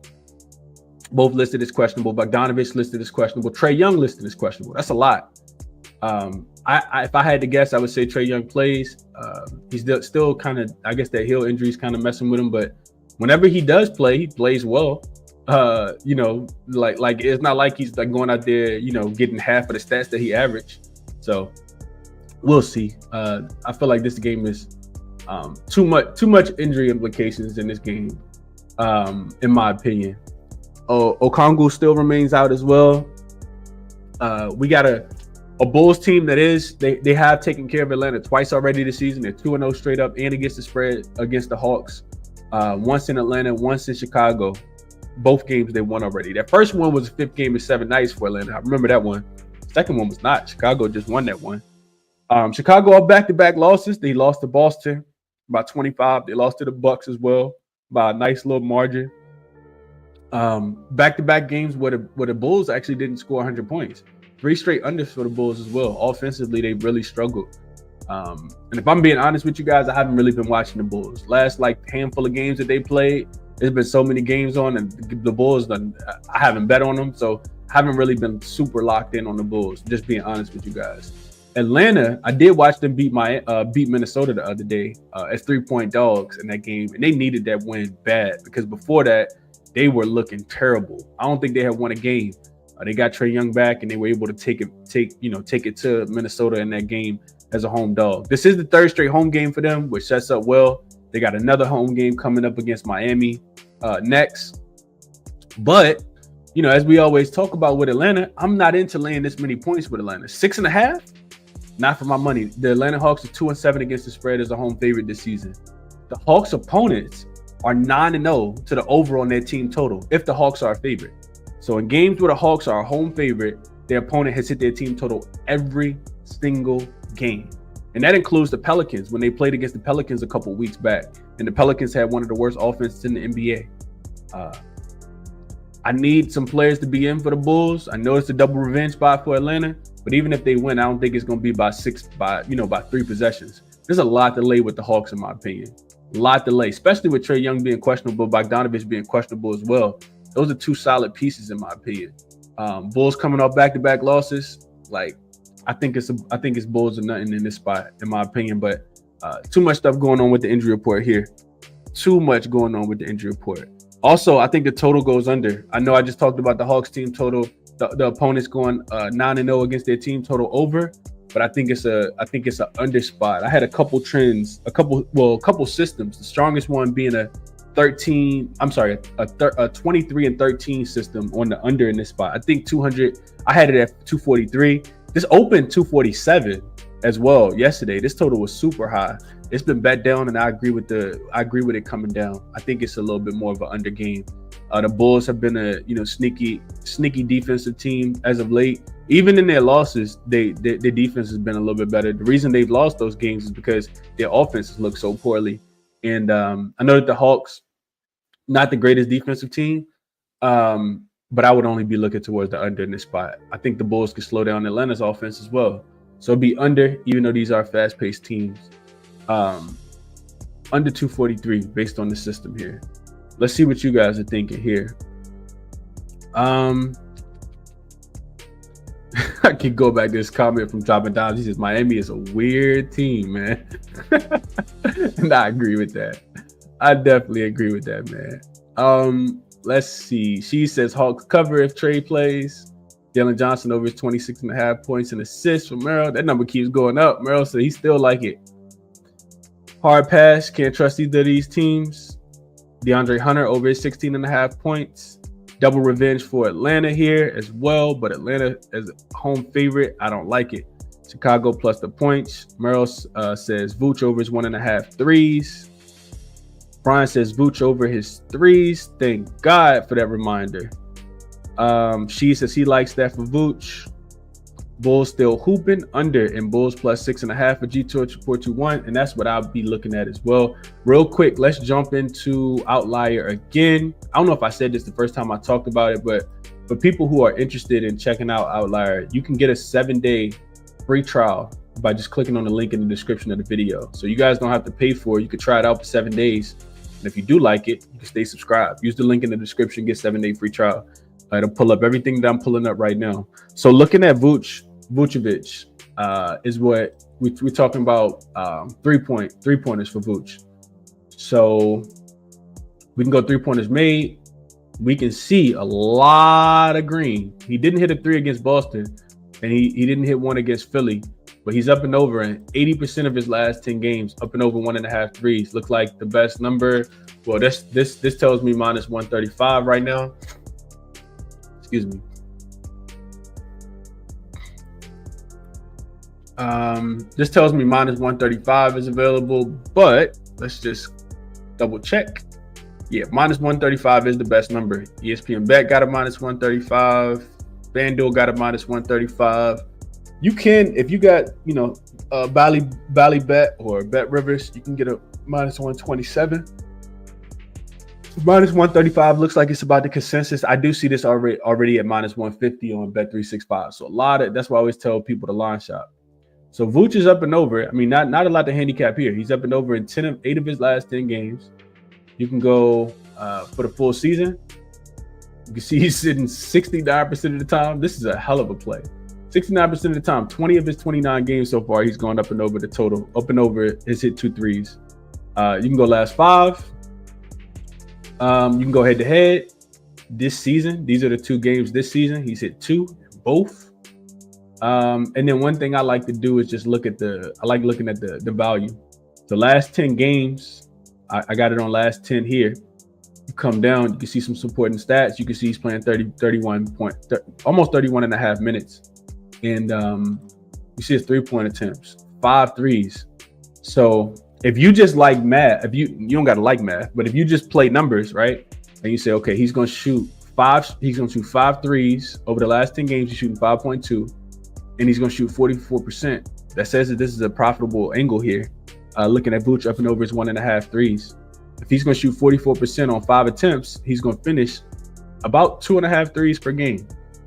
both listed as questionable. Bogdanovich listed as questionable. Trae Young listed as questionable. That's a lot. If I had to guess, I would say Trae Young plays. He's still kind of, I guess that heel injury is kind of messing with him, but whenever he does play, he plays well. Like it's not like he's like going out there, getting half of the stats that he averaged. So we'll see. I feel like this game is too much injury implications in this game, in my opinion. Okongwu still remains out as well. We got a Bulls team that they have taken care of Atlanta twice already this season. They're 2-0 straight up and against the spread against the Hawks. Once in Atlanta, once in Chicago. Both games they won already. That first one was the 5th game in 7 nights for Atlanta. I remember that one. Second one was not. Chicago just won that one. Chicago all back-to-back losses. They lost to Boston by 25. They lost to the Bucks as well by a nice little margin. Back-to-back games where the Bulls actually didn't score 100 points. 3 straight unders for the Bulls as well. Offensively, they really struggled. And if I'm being honest with you guys, I haven't really been watching the Bulls. Last handful of games that they played, there's been so many games on, and the Bulls, I haven't bet on them, so I haven't really been super locked in on the Bulls, just being honest with you guys. Atlanta, I did watch them beat Minnesota the other day as 3-point dogs in that game, and they needed that win bad because before that, they were looking terrible. I don't think they had won a game. They got Trae Young back, and they were able to take it to Minnesota in that game as a home dog. This is the 3rd straight home game for them, which sets up well. They got another home game coming up against Miami next. But, as we always talk about with Atlanta, I'm not into laying this many points with Atlanta. 6.5? Not for my money. The Atlanta Hawks are 2-7 against the spread as a home favorite this season. The Hawks' opponents are 9-0 to the over on their team total if the Hawks are a favorite. So in games where the Hawks are a home favorite, their opponent has hit their team total every single game. And that includes the Pelicans when they played against the Pelicans a couple weeks back. And the Pelicans had one of the worst offenses in the NBA. I need some players to be in for the Bulls. I know it's a double revenge spot for Atlanta, but even if they win, I don't think it's going to be by 3 possessions. There's a lot to lay with the Hawks, in my opinion. lot to lay, especially with Trae Young being questionable, Bogdanovich being questionable as well. Those are two solid pieces in my opinion. Bulls coming off back-to-back losses. Like, I think it's Bulls or nothing in this spot, in my opinion. But too much stuff going on with the injury report here. Too much going on with the injury report. Also, I think the total goes under. I know I just talked about the Hawks team total. The opponents going 9-0 against their team total over. But I think it's an under spot. I had a couple trends, a couple systems. The strongest one being a 23-13 system on the under in this spot. I think 200. I had it at 243. This opened 247 as well yesterday. This total was super high. It's been bet down, and I agree with it coming down. I think it's a little bit more of an under game. The Bulls have been a sneaky defensive team as of late. Even in their losses, their defense has been a little bit better. The reason they've lost those games is because their offenses look so poorly. And I know that the Hawks, not the greatest defensive team, but I would only be looking towards the under in this spot. I think the Bulls could slow down Atlanta's offense as well. So it'd be under, even though these are fast-paced teams. Under 243 based on the system here. Let's see what you guys are thinking here. I could go back to this comment from Dropping Dimes. He says, Miami is a weird team, man. And I agree with that. I definitely agree with that, man. Let's see. She says Hawks cover if Trae plays. Jalen Johnson over his 26.5 points and assists for Merrill. That number keeps going up. Merrill said he still like it. Hard pass. Can't trust either of these teams. DeAndre Hunter over his 16.5 points. Double revenge for Atlanta here as well, but Atlanta as a home favorite, I don't like it. Chicago plus the points. Merrill says Vooch over his 1.5 threes. Brian says Vooch over his threes. Thank God for that reminder. She says he likes that for Vooch. Bulls still hooping under and Bulls plus 6.5 for G421, and that's what I'll be looking at as well. Real quick, let's jump into Outlier again. I don't know if I said this the first time I talked about it, but for people who are interested in checking out Outlier, you can get a 7-day free trial by just clicking on the link in the description of the video. So you guys don't have to pay for it. You can try it out for 7 days, and if you do like it, you can stay subscribed. Use the link in the description, get 7-day free trial. It'll pull up everything that I'm pulling up right now. So looking at Vucevic is what we're talking about. Three-pointers for Vooch. So we can go 3-pointers made. We can see a lot of green. He didn't hit a 3 against Boston, and he didn't hit one against Philly, but he's up and over in 80% of his last 10 games, up and over 1.5 threes. Looks like the best number. Well, this tells me minus 135 right now. Excuse me. This tells me minus 135 is available, but let's just double check. Yeah, minus 135 is the best number. ESPN Bet got a minus 135. FanDuel got a minus 135. You can, if you got, Bally Bet or Bet Rivers, you can get a minus 127. Minus 135 looks like it's about the consensus. I do see this already at minus 150 on Bet365. So that's why I always tell people to line shop. So Vooch is up and over. I mean, not a lot to handicap here. He's up and over in 8 of his last 10 games. You can go for the full season. You can see he's sitting 69% of the time. This is a hell of a play. 69% of the time, 20 of his 29 games so far, he's gone up and over the total. Up and over his hit 2 threes. You can go last 5. You can go head to head this season. These are the 2 games this season. He's hit 2 both. And then one thing I like to do is just looking at the value. The last 10 games, I got it on last 10 here. You come down, you can see some supporting stats. You can see he's playing almost 31.5 minutes. And you see his 3-point attempts, 5 threes. So if you just like math, if you don't got to like math, but if you just play numbers, right? And you say, okay, he's going to shoot 5 threes over the last 10 games. He's shooting 5.2. And he's going to shoot 44%. That says that this is a profitable angle here. Looking at Vooch up and over his 1.5 threes. If he's going to shoot 44% on 5 attempts, he's going to finish about 2.5 threes per game.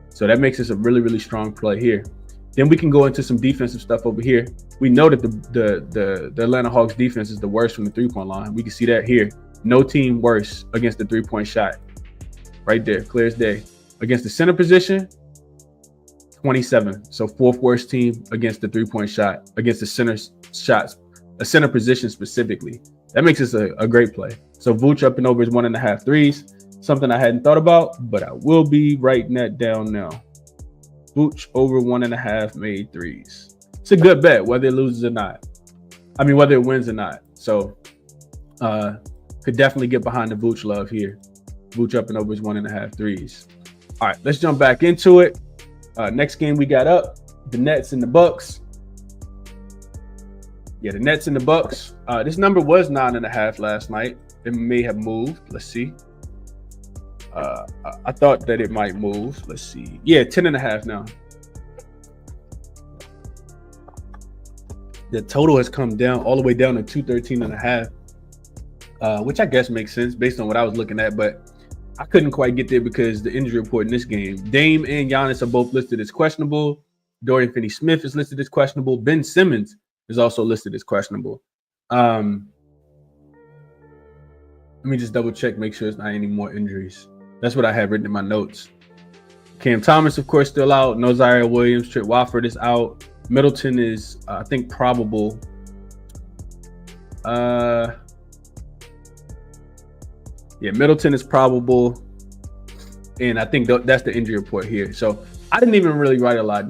So that makes this a really, really strong play here. Then we can go into some defensive stuff over here. We know that the Atlanta Hawks defense is the worst from the three-point line. We can see that here. No team worse against the three-point shot. Right there, clear as day. Against the center position, 27. So fourth worst team against the three-point shot, against the center shots, a center position specifically. That makes this a great play. So Vooch up and over his 1.5 threes. Something I hadn't thought about, but I will be writing that down now. Vooch over 1.5 made threes. It's a good bet, whether it loses or not. I mean, whether it wins or not. So could definitely get behind the Vooch love here. Vooch up and over his 1.5 threes. All right, let's jump back into it. Next game we got up, the Nets and the Bucks. Yeah, the Nets and the Bucks. This number was 9.5 last night. It may have moved. Let's see. I thought that it might move. Let's see. Yeah, 10.5 now. The total has come down all the way down to 213.5, which I guess makes sense based on what I was looking at, but I couldn't quite get there because the injury report in this game. Dame and Giannis are both listed as questionable. Dorian Finney-Smith is listed as questionable. Ben Simmons is also listed as questionable. Let me just double check, make sure it's not any more injuries. That's what I have written in my notes. Cam Thomas, of course, still out. No Zaire Williams. Trent Watford is out. Middleton is, I think, probable. Yeah, Middleton is probable. And I think that's the injury report here. So I didn't even really write a lot.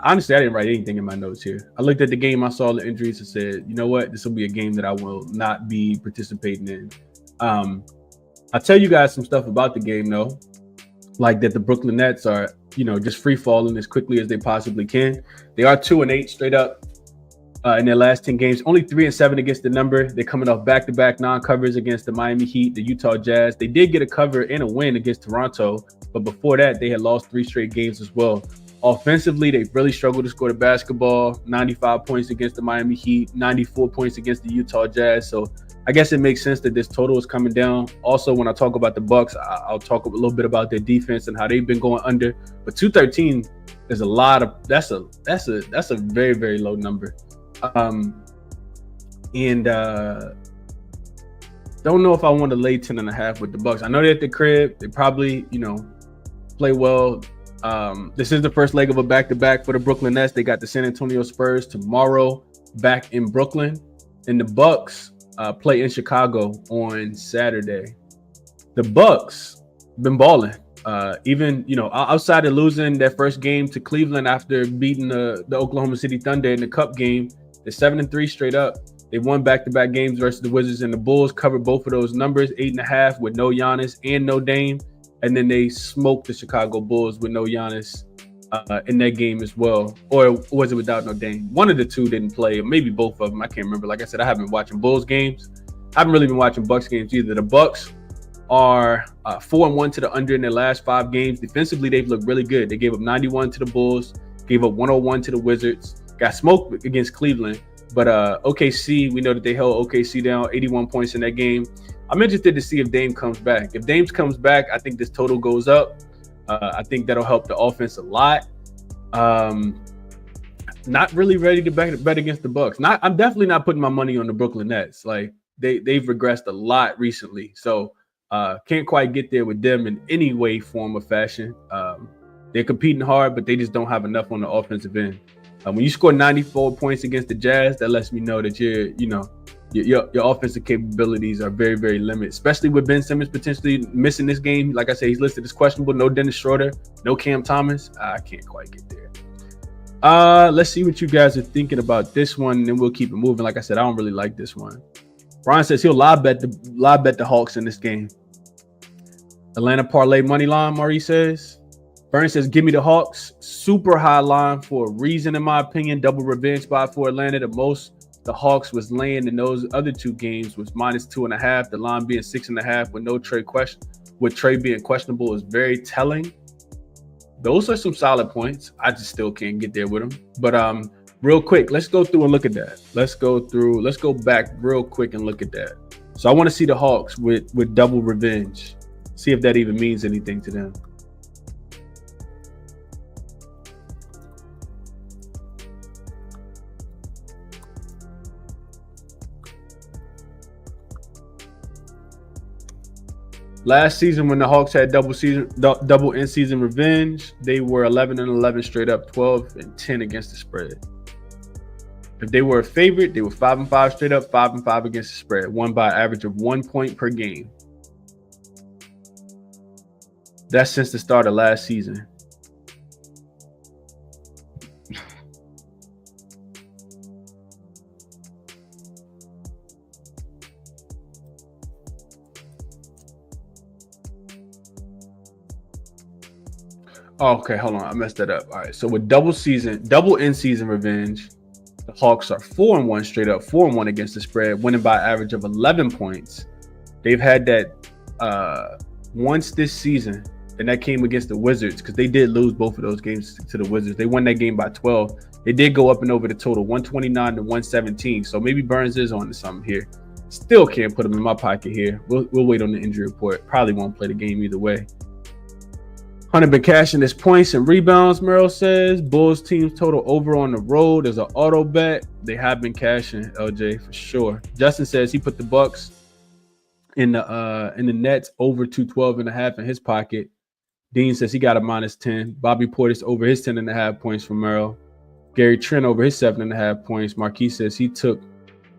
Honestly, I didn't write anything in my notes here. I looked at the game. I saw the injuries and said, you know what? This will be a game that I will not be participating in. I'll tell you guys some stuff about the game, though. Like that the Brooklyn Nets are, just free falling as quickly as they possibly can. They are 2-8 straight up in their last 10 games. Only 3-7 against the number. They're coming off back-to-back non-covers against the Miami Heat, the Utah Jazz. They did get a cover and a win against Toronto, but before that, they had lost 3 straight games as well. Offensively, they've really struggled to score the basketball. 95 points against the Miami Heat, 94 points against the Utah Jazz. So I guess it makes sense that this total is coming down. Also, when I talk about the Bucks, I'll talk a little bit about their defense and how they've been going under. But 213 is a lot of that's a very, very low number. Don't know if I want to lay 10.5 with the Bucks. I know they're at the crib. They probably, play well. This is the first leg of a back-to-back for the Brooklyn Nets. They got the San Antonio Spurs tomorrow back in Brooklyn. And the Bucks play in Chicago on Saturday. The Bucks been balling. Even, outside of losing their first game to Cleveland after beating the Oklahoma City Thunder in the Cup game, they're 7-3 straight up. They won back-to-back games versus the Wizards and the Bulls, covered both of those numbers, 8.5 with no Giannis and no Dame. And then they smoked the Chicago Bulls with no Giannis in that game as well. Or was it without no Dame? One of the two didn't play, or maybe both of them. I can't remember. Like I said, I haven't been watching Bulls games. I haven't really been watching Bucks games either. The Bucks are 4-1 to the under in their last 5 games. Defensively, they've looked really good. They gave up 91 to the Bulls, gave up 101 to the Wizards, got smoked against Cleveland. But OKC, we know that they held OKC down 81 points in that game. I'm interested to see if Dame comes back. If Dame comes back, I think this total goes up. I think that'll help the offense a lot. Not really ready to bet against the Bucks. I'm definitely not putting my money on the Brooklyn Nets. Like they've regressed a lot recently. So can't quite get there with them in any way, form, or fashion. They're competing hard, but they just don't have enough on the offensive end. When you score 94 points against the Jazz, that lets me know that your offensive capabilities are very, very limited, especially with Ben Simmons potentially missing this game. Like I said, he's listed as questionable. No Dennis Schroeder, no Cam Thomas. I can't quite get there. Let's see what you guys are thinking about this one, and then we'll keep it moving. Like I said, I don't really like this one. Brian says he'll live bet the Hawks in this game. Atlanta parlay money line, Maurice says. Bernie says, give me the Hawks. Super high line for a reason, in my opinion. Double revenge spot for Atlanta. The most the Hawks was laying in those other 2 games was -2.5. The line being 6.5 with no Trey with Trey being questionable is very telling. Those are some solid points. I just still can't get there with them. But real quick, let's go through and look at that. Let's go back real quick and look at that. So I want to see the Hawks with double revenge. See if that even means anything to them. Last season, when the Hawks had double in-season revenge, they were 11-11 straight up, 12-10 against the spread. If they were a favorite, they were 5-5 straight up, 5-5 against the spread, won by an average of 1 point per game. That's since the start of last season. Oh, okay, hold on. I messed that up. All right. So with double in-season revenge, the Hawks are 4-1 straight up, 4-1 against the spread, winning by an average of 11 points. They've had that once this season, and that came against the Wizards because they did lose both of those games to the Wizards. They won that game by 12. They did go up and over the total, 129-117. So maybe Burns is on to something here. Still can't put him in my pocket here. We'll wait on the injury report. Probably won't play the game either way. Hunter been cashing his points and rebounds, Merrill says. Bulls team's total over on the road is an auto bet. They have been cashing, LJ, for sure. Justin says he put the Bucks in the Nets over 212.5 in his pocket. Dean says he got a -10. Bobby Portis over his 10.5 points from Merrill. Gary Trent over his 7.5 points. Marquis says he took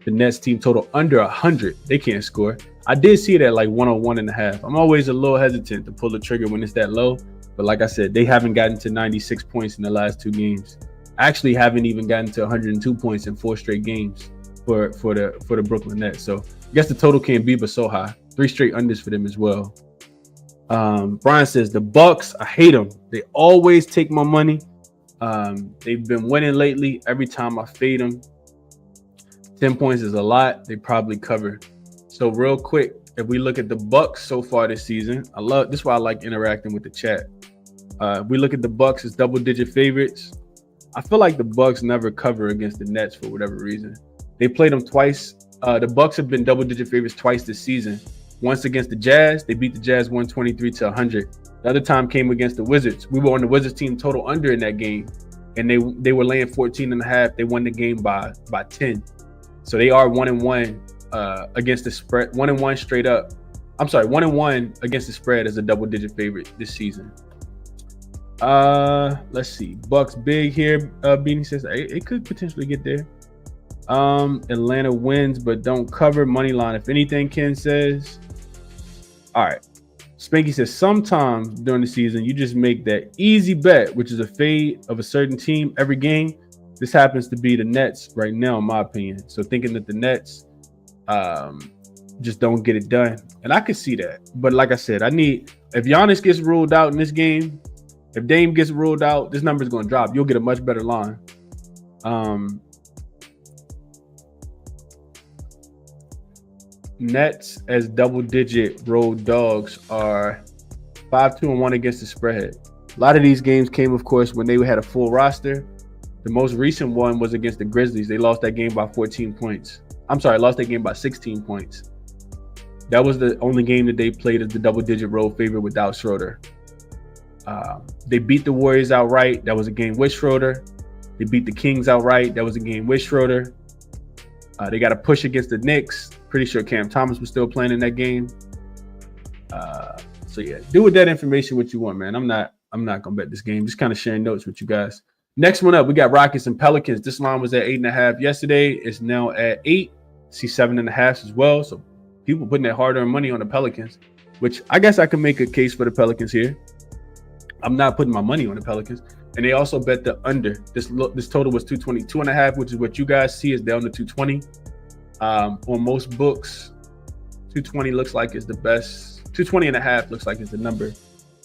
the Nets team total under 100. They can't score. I did see it at like 101.5. I'm always a little hesitant to pull the trigger when it's that low. But like I said, they haven't gotten to 96 points in the last 2 games. Actually, haven't even gotten to 102 points in 4 straight games for the Brooklyn Nets. So I guess the total can't be but so high. 3 straight unders for them as well. Brian says the Bucks, I hate them. They always take my money. They've been winning lately. Every time I fade them, 10 points is a lot. They probably cover. So real quick, if we look at the Bucks so far this season, this is why I like interacting with the chat. We look at the Bucks as double-digit favorites. I feel like the Bucks never cover against the Nets for whatever reason. They played them twice. The Bucks have been double-digit favorites twice this season. Once against the Jazz, they beat the Jazz 123-100. The other time came against the Wizards. We were on the Wizards team total under in that game, and they were laying 14.5. They won the game by 10. So they are 1-1 against the spread. 1-1 straight up. I'm sorry, 1-1 against the spread as a double-digit favorite this season. Let's see. Bucks big here. Beanie says it could potentially get there. Atlanta wins but don't cover. Money line, if anything, Ken says. All right. Spanky says sometimes during the season you just make that easy bet, which is a fade of a certain team every game. This happens to be the Nets right now, in my opinion. So thinking that the Nets just don't get it done. And I could see that. But like I said, if Giannis gets ruled out in this game, if Dame gets ruled out, this number is going to drop. You'll get a much better line. Nets as double-digit road dogs are 5-2-1 against the spread. A lot of these games came, of course, when they had a full roster. The most recent one was against the Grizzlies. They lost that game by 14 points. I'm sorry, lost that game by 16 points. That was the only game that they played as the double-digit road favorite without Schroeder. They beat the Warriors outright. That was a game with Schroeder. They beat the Kings outright. That was a game with Schroeder. They got a push against the Knicks. Pretty sure Cam Thomas was still playing in that game. So yeah, do with that information what you want, man. I'm not gonna bet this game. Just kind of sharing notes with you guys. Next one up, we got Rockets and Pelicans. This line was at 8.5 yesterday. It's now at 8. See 7.5 as well. So people putting that hard-earned money on the Pelicans, which I guess I can make a case for the Pelicans here. I'm not putting my money on the Pelicans. And they also bet the under. This total was 222.5, which is what you guys see is down to 220. On most books, 220 looks like it's the best. 220.5 looks like it's the number.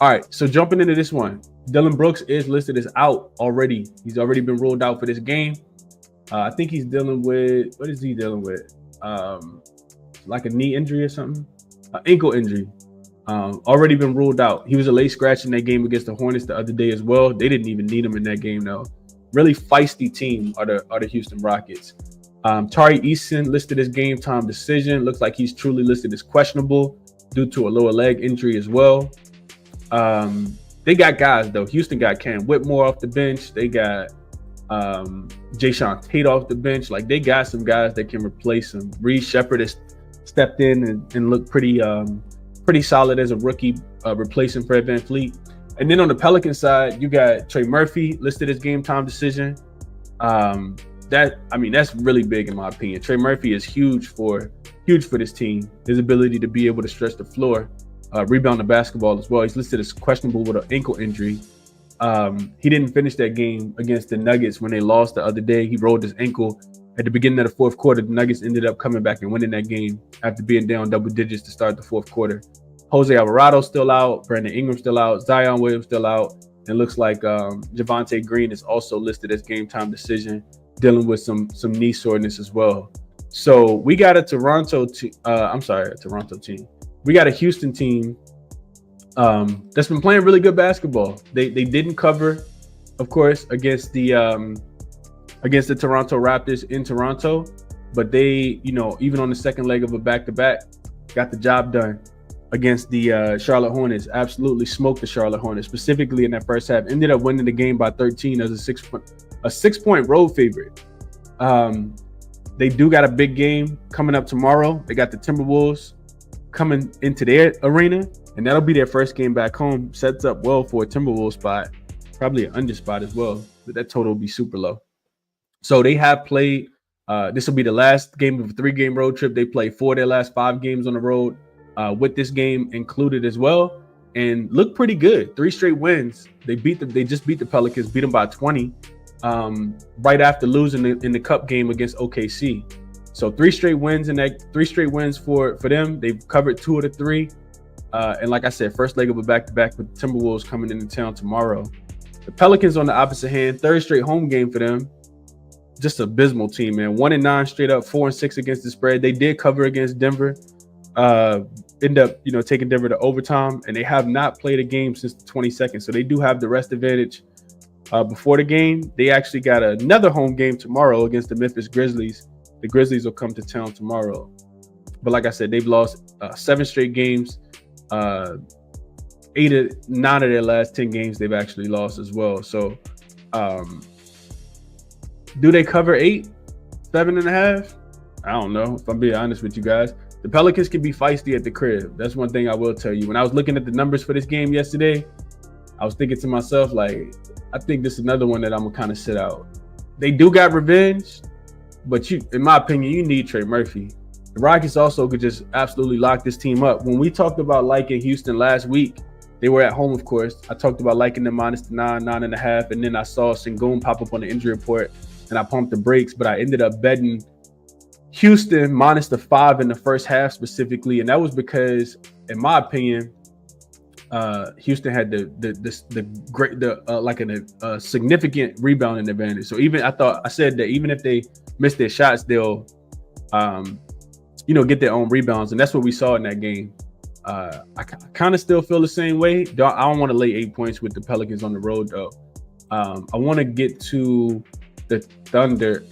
All right, so jumping into this one, Dylan Brooks is listed as out already. He's already been ruled out for this game. I think he's dealing with, what is he dealing with? Like a knee injury or something? Ankle injury. Already been ruled out. He was a late scratch in that game against the Hornets the other day as well. They didn't even need him in that game though. Really feisty team are the Houston Rockets. Tari Eason listed as game time decision. Looks like he's truly listed as questionable due to a lower leg injury as well. They got guys though. Houston got Cam Whitmore off the bench. They got Jayshawn Tate off the bench. Like they got some guys that can replace him. Reed Shepherd has stepped in and looked pretty pretty solid as a rookie, replacing Fred VanVleet. And then on the Pelicans side, you got Trey Murphy listed as game time decision. That's really big in my opinion. Trey Murphy is huge for this team. His ability to be able to stretch the floor, rebound the basketball as well. He's listed as questionable with an ankle injury. He didn't finish that game against the Nuggets when they lost the other day. He rolled his ankle at the beginning of the fourth quarter. The Nuggets ended up coming back and winning that game after being down double digits to start the fourth quarter. Jose Alvarado still out. Brandon Ingram still out. Zion Williams still out. And looks like Javonte Green is also listed as game time decision, dealing with some knee soreness as well. So we got a Toronto team. We got a Houston team that's been playing really good basketball. They didn't cover, of course, against the Toronto Raptors in Toronto, but they, even on the second leg of a back-to-back, got the job done against the Charlotte Hornets. Absolutely smoked the Charlotte Hornets, specifically in that first half. Ended up winning the game by 13 as a 6-point road favorite. They do got a big game coming up tomorrow. They got the Timberwolves coming into their arena, and that'll be their first game back home. Sets up well for a Timberwolves spot, probably an under spot as well, but that total will be super low. So they have played, this will be the last game of a 3-game road trip. They played 4 of their last 5 games on the road, with this game included as well, and look pretty good. 3 straight wins. They just beat the Pelicans, beat them by 20, right after losing in the Cup game against OKC. So 3 straight wins for them. They've covered 2 of the 3. And like I said, first leg of a back-to-back with the Timberwolves coming into town tomorrow. The Pelicans on the opposite hand, 3rd straight home game for them. Just abysmal team, man. 1-9 straight up, 4-6 against the spread. They did cover against Denver. End up, taking Denver to overtime, and they have not played a game since the 22nd. So they do have the rest advantage before the game. They actually got another home game tomorrow against the Memphis Grizzlies. The Grizzlies will come to town tomorrow. But like I said, they've lost 7 straight games. 9 of their last 10 games they've actually lost as well. So do they cover 8, 7.5? I don't know, if I'm being honest with you guys. The Pelicans can be feisty at the crib. That's one thing I will tell you. When I was looking at the numbers for this game yesterday, I was thinking to myself, like, I think this is another one that I'm going to kind of sit out. They do got revenge, but in my opinion, you need Trey Murphy. The Rockets also could just absolutely lock this team up. When we talked about liking Houston last week, they were at home, of course. I talked about liking them -9, 9.5, and then I saw Sengun pop up on the injury report, and I pumped the brakes, but I ended up betting Houston -5 in the first half specifically, and that was because, in my opinion, Houston had a significant rebounding advantage. So I said that even if they miss their shots, they'll get their own rebounds, and that's what we saw in that game. I kind of still feel the same way. I don't want to lay 8 points with the Pelicans on the road though. I want to get to the Thunder.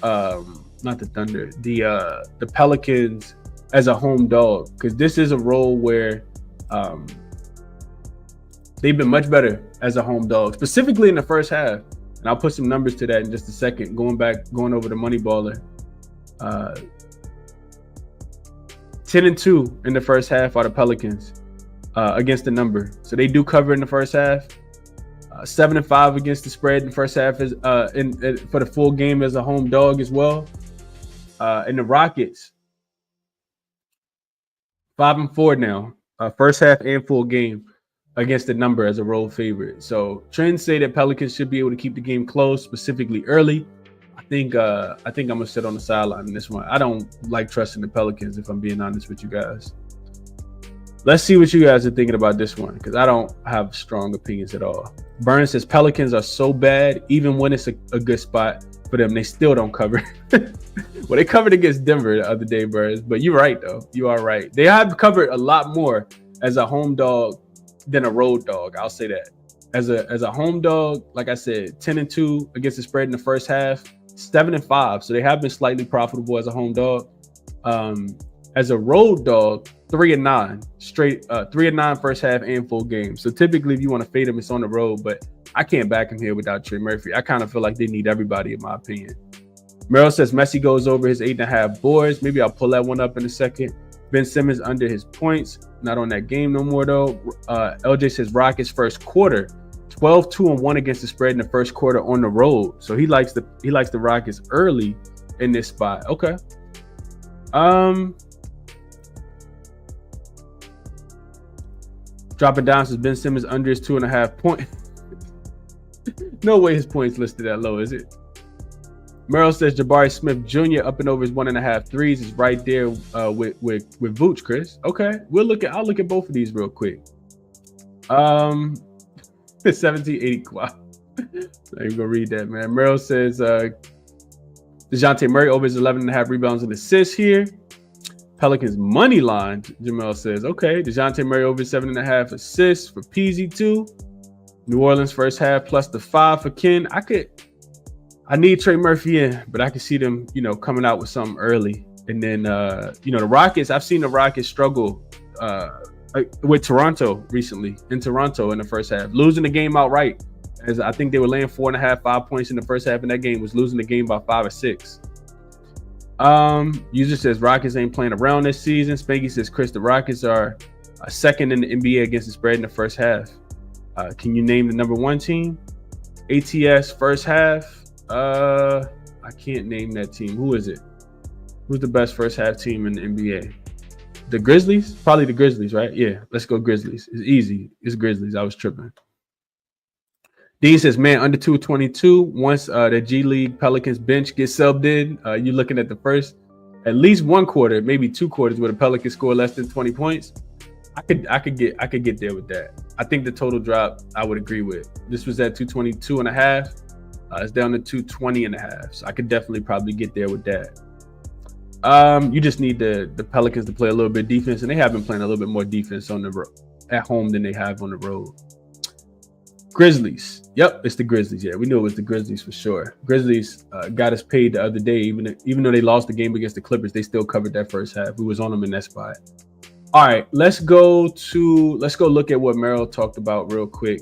Not the Thunder, the Pelicans as a home dog, because this is a role where they've been much better as a home dog, specifically in the first half. And I'll put some numbers to that in just a second. Going over the MoneyBaller. 10-2 in the first half are the Pelicans against the number. So they do cover in the first half. 7-5 against the spread in the first half is for the full game as a home dog as well. And the Rockets, 5-4 now, first half and full game against the number as a road favorite. So trends say that Pelicans should be able to keep the game close, specifically early. I think I'm gonna sit on the sideline in this one. I don't like trusting the Pelicans, if I'm being honest with you guys. Let's see what you guys are thinking about this one, because I don't have strong opinions at all. Burns says Pelicans are so bad, even when it's a good spot for them, they still don't cover. Well, they covered against Denver the other day, Burns. But you're right, though. You are right. They have covered a lot more as a home dog than a road dog. I'll say that. As a home dog, like I said, 10-2 against the spread in the first half, 7-5. So they have been slightly profitable as a home dog. As a road dog, 3-9 straight, 3-9 first half and full game. So typically, if you want to fade him, it's on the road. But I can't back him here without Trey Murphy. I kind of feel like they need everybody, in my opinion. Merrill says Messi goes over his 8.5 boards. Maybe I'll pull that one up in a second. Ben Simmons under his points. Not on that game no more though. LJ says Rockets first quarter. 12-2-1 against the spread in the first quarter on the road. So he likes the Rockets early in this spot. Okay. Dropping down says Ben Simmons under his 2.5 point. No way his points listed that low, is it? Merrill says Jabari Smith Jr. up and over his 1.5 threes is right there with Vooch, Chris. Okay, I'll look at both of these real quick. 1780 Quad. I'm gonna read that, man. Merrill says DeJounte Murray over his 11.5 rebounds and assists here. Pelicans money line, Jamel says. Okay, DeJounte Murray over 7.5 assists for PZ2. New Orleans first half plus the 5 for Ken. I need Trey Murphy in, but I can see them, coming out with something early. And then, the Rockets, I've seen the Rockets struggle with Toronto recently, in the first half, losing the game outright. As I think they were laying 4.5, 5 points in the first half, and that game was losing the game by 5 or 6. User says Rockets ain't playing around this season. Spanky says, Chris, the Rockets are second in the NBA against the spread in the first half. Can you name the number 1 team? ATS first half. I can't name that team. Who is it? Who's the best first half team in the NBA? The Grizzlies? Probably the Grizzlies, right? Yeah, let's go Grizzlies. It's easy. It's Grizzlies. I was tripping. Dean says, man, under 222. Once the G League Pelicans bench gets subbed in, you're looking at the first, at least 1 quarter, maybe 2 quarters where the Pelicans score less than 20 points. I could get there with that. I think the total drop I would agree with. This was at 222.5. It's down to 220.5. So I could definitely probably get there with that. You just need the Pelicans to play a little bit defense, and they have been playing a little bit more defense on the at home than they have on the road. Grizzlies. Yep, it's the Grizzlies. Yeah, we knew it was the Grizzlies for sure. Grizzlies got us paid the other day. Even though they lost the game against the Clippers, they still covered that first half. We was on them in that spot. All right, let's go look at what Merrill talked about real quick.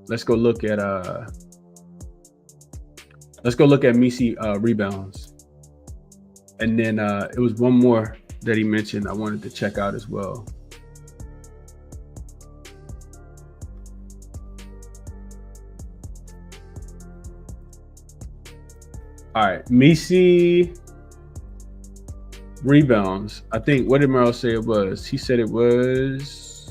Let's go look at Misi rebounds. And then it was one more that he mentioned I wanted to check out as well. All right, Misi rebounds. I think, what did Merrill say it was? He said it was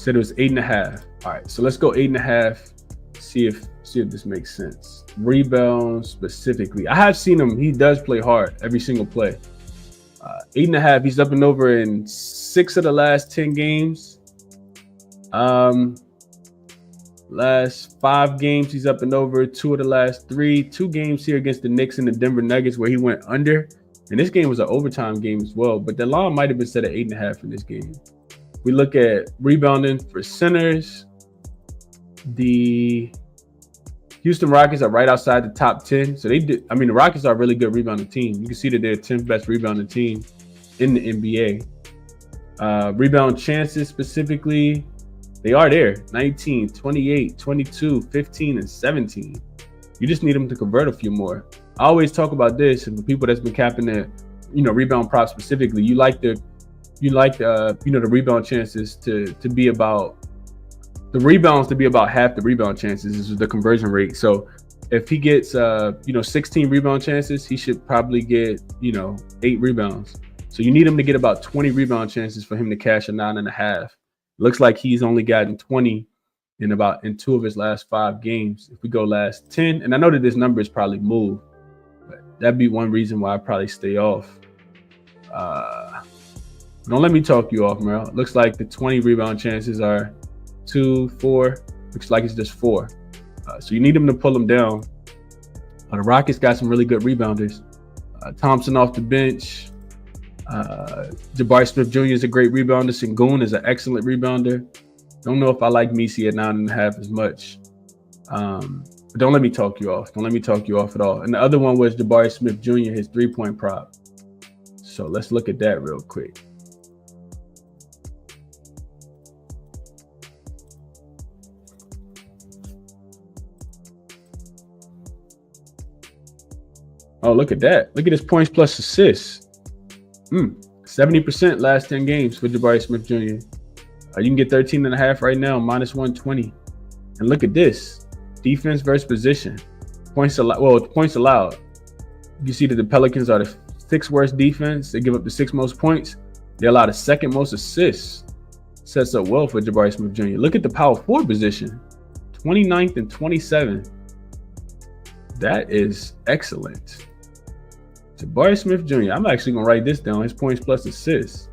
8.5. All right, so let's go 8.5. See if this makes sense. Rebounds specifically. I have seen him. He does play hard every single play. 8.5. He's up and over in 6 of the last 10 games. Last 5 games, he's up and over 2 of the last 3. 2 games here against the Knicks and the Denver Nuggets where he went under. And this game was an overtime game as well. But the line might have been set at 8.5 in this game. We look at rebounding for centers. The Houston Rockets are right outside the top 10. So the Rockets are a really good rebounding team. You can see that they're the 10th best rebounding team in the NBA. Rebound chances specifically, they are there. 19, 28, 22, 15, and 17. You just need them to convert a few more. I always talk about this, and for people that's been capping the, rebound props specifically, you like the rebound chances to be about, the rebounds to be about half the rebound chances. This is the conversion rate. So if he gets 16 rebound chances, he should probably get 8 rebounds. So you need him to get about 20 rebound chances for him to cash a 9.5. Looks like he's only gotten 20 in 2 of his last 5 games. If we go last 10, and I know that this number is probably moved, but that'd be one reason why I probably stay off. Don't let me talk you off, Merrill. Looks like the 20 rebound chances are 2, 4. Looks like it's just 4. So you need him to pull them down. The Rockets got some really good rebounders. Thompson off the bench. Jabari Smith Jr. is a great rebounder. Sengun is an excellent rebounder. Don't know if I like Misi at 9.5 as much. But don't let me talk you off. Don't let me talk you off at all. And the other one was Jabari Smith Jr., his 3-point prop. So let's look at that real quick. Oh, look at that. Look at his points plus assists. 70% last 10 games for Jabari Smith Jr. You can get 13.5 right now, minus 120. And look at this. Defense versus position. Points allowed. You see that the Pelicans are the 6th worst defense. They give up the 6th most points. They allow the 2nd most assists. Sets up well for Jabari Smith Jr. Look at the power forward position. 29th and 27th. That is excellent. Jabari Smith Jr. I'm actually going to write this down. His points plus assists.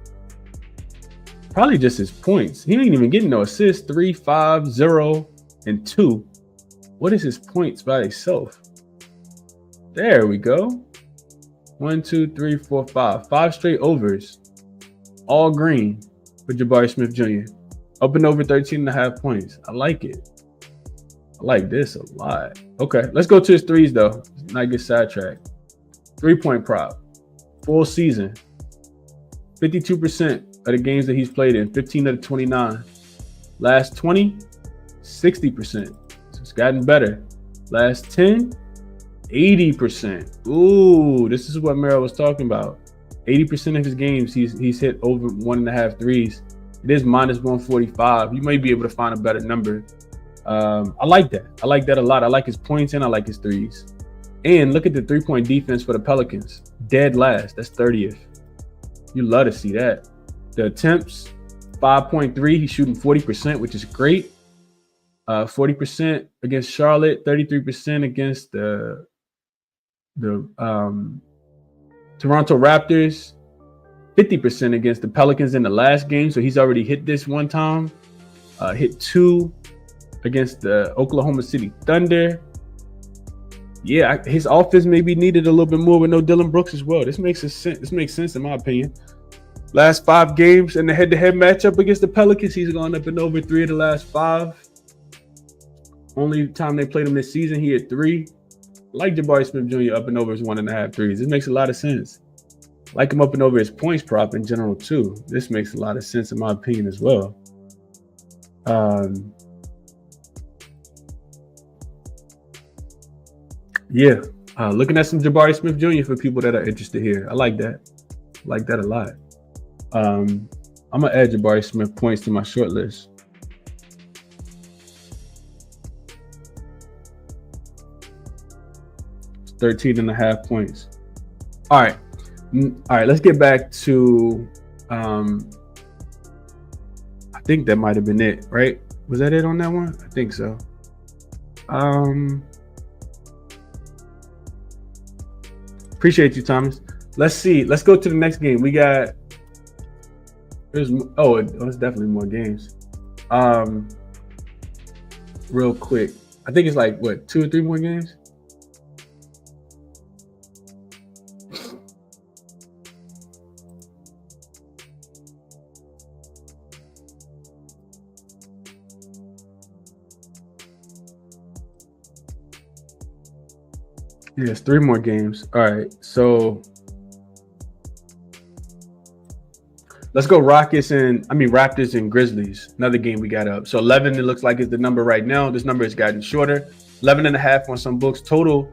Probably just his points. He ain't even getting no assists. 3, 5, 0, and 2. What is his points by himself? There we go. 1, 2, 3, 4, 5. 5 straight overs. All green for Jabari Smith Jr. Up and over 13.5 points. I like it. I like this a lot. Okay, let's go to his threes though. Let's not get sidetracked. 3-point prop. Full season. 52% of the games that he's played in. 15 of the 29. Last 20, 60%. So it's gotten better. Last 10, 80%. Ooh, this is what Merrill was talking about. 80% of his games, he's hit over 1.5 threes. It is minus 145. You may be able to find a better number. I like that. I like that a lot. I like his points and I like his threes. And look at the 3-point defense for the Pelicans. Dead last. That's 30th. You love to see that. The attempts, 5.3. He's shooting 40%, which is great. 40% against Charlotte. 33% against the Toronto Raptors. 50% against the Pelicans in the last game. So he's already hit this one time. Hit 2 against the Oklahoma City Thunder. Yeah, his offense maybe needed a little bit more with no Dylan Brooks as well. This makes sense. This makes sense in my opinion. Last 5 games in the head-to-head matchup against the Pelicans, he's gone up and over 3 of the last 5. Only time they played him this season, he had 3. Like Jabari Smith Jr. up and over his 1.5 threes. This makes a lot of sense. Like him up and over his points prop in general too. This makes a lot of sense in my opinion as well. Yeah, looking at some Jabari Smith Jr. for people that are interested here. I like that. I like that a lot. I'm gonna add Jabari Smith points to my short list. It's 13.5 points. All right, let's get back to I think that might have been it, right? Was that it on that one? I think so. Appreciate you, Thomas. Let's see. Let's go to the next game. We got. It's definitely more games. Real quick. I think it's like what, 2 or 3 more games? Yes, 3 more games. All right, so let's go Raptors and Grizzlies. Another game we got up. So 11, it looks like is the number right now. This number has gotten shorter. 11.5 on some books. Total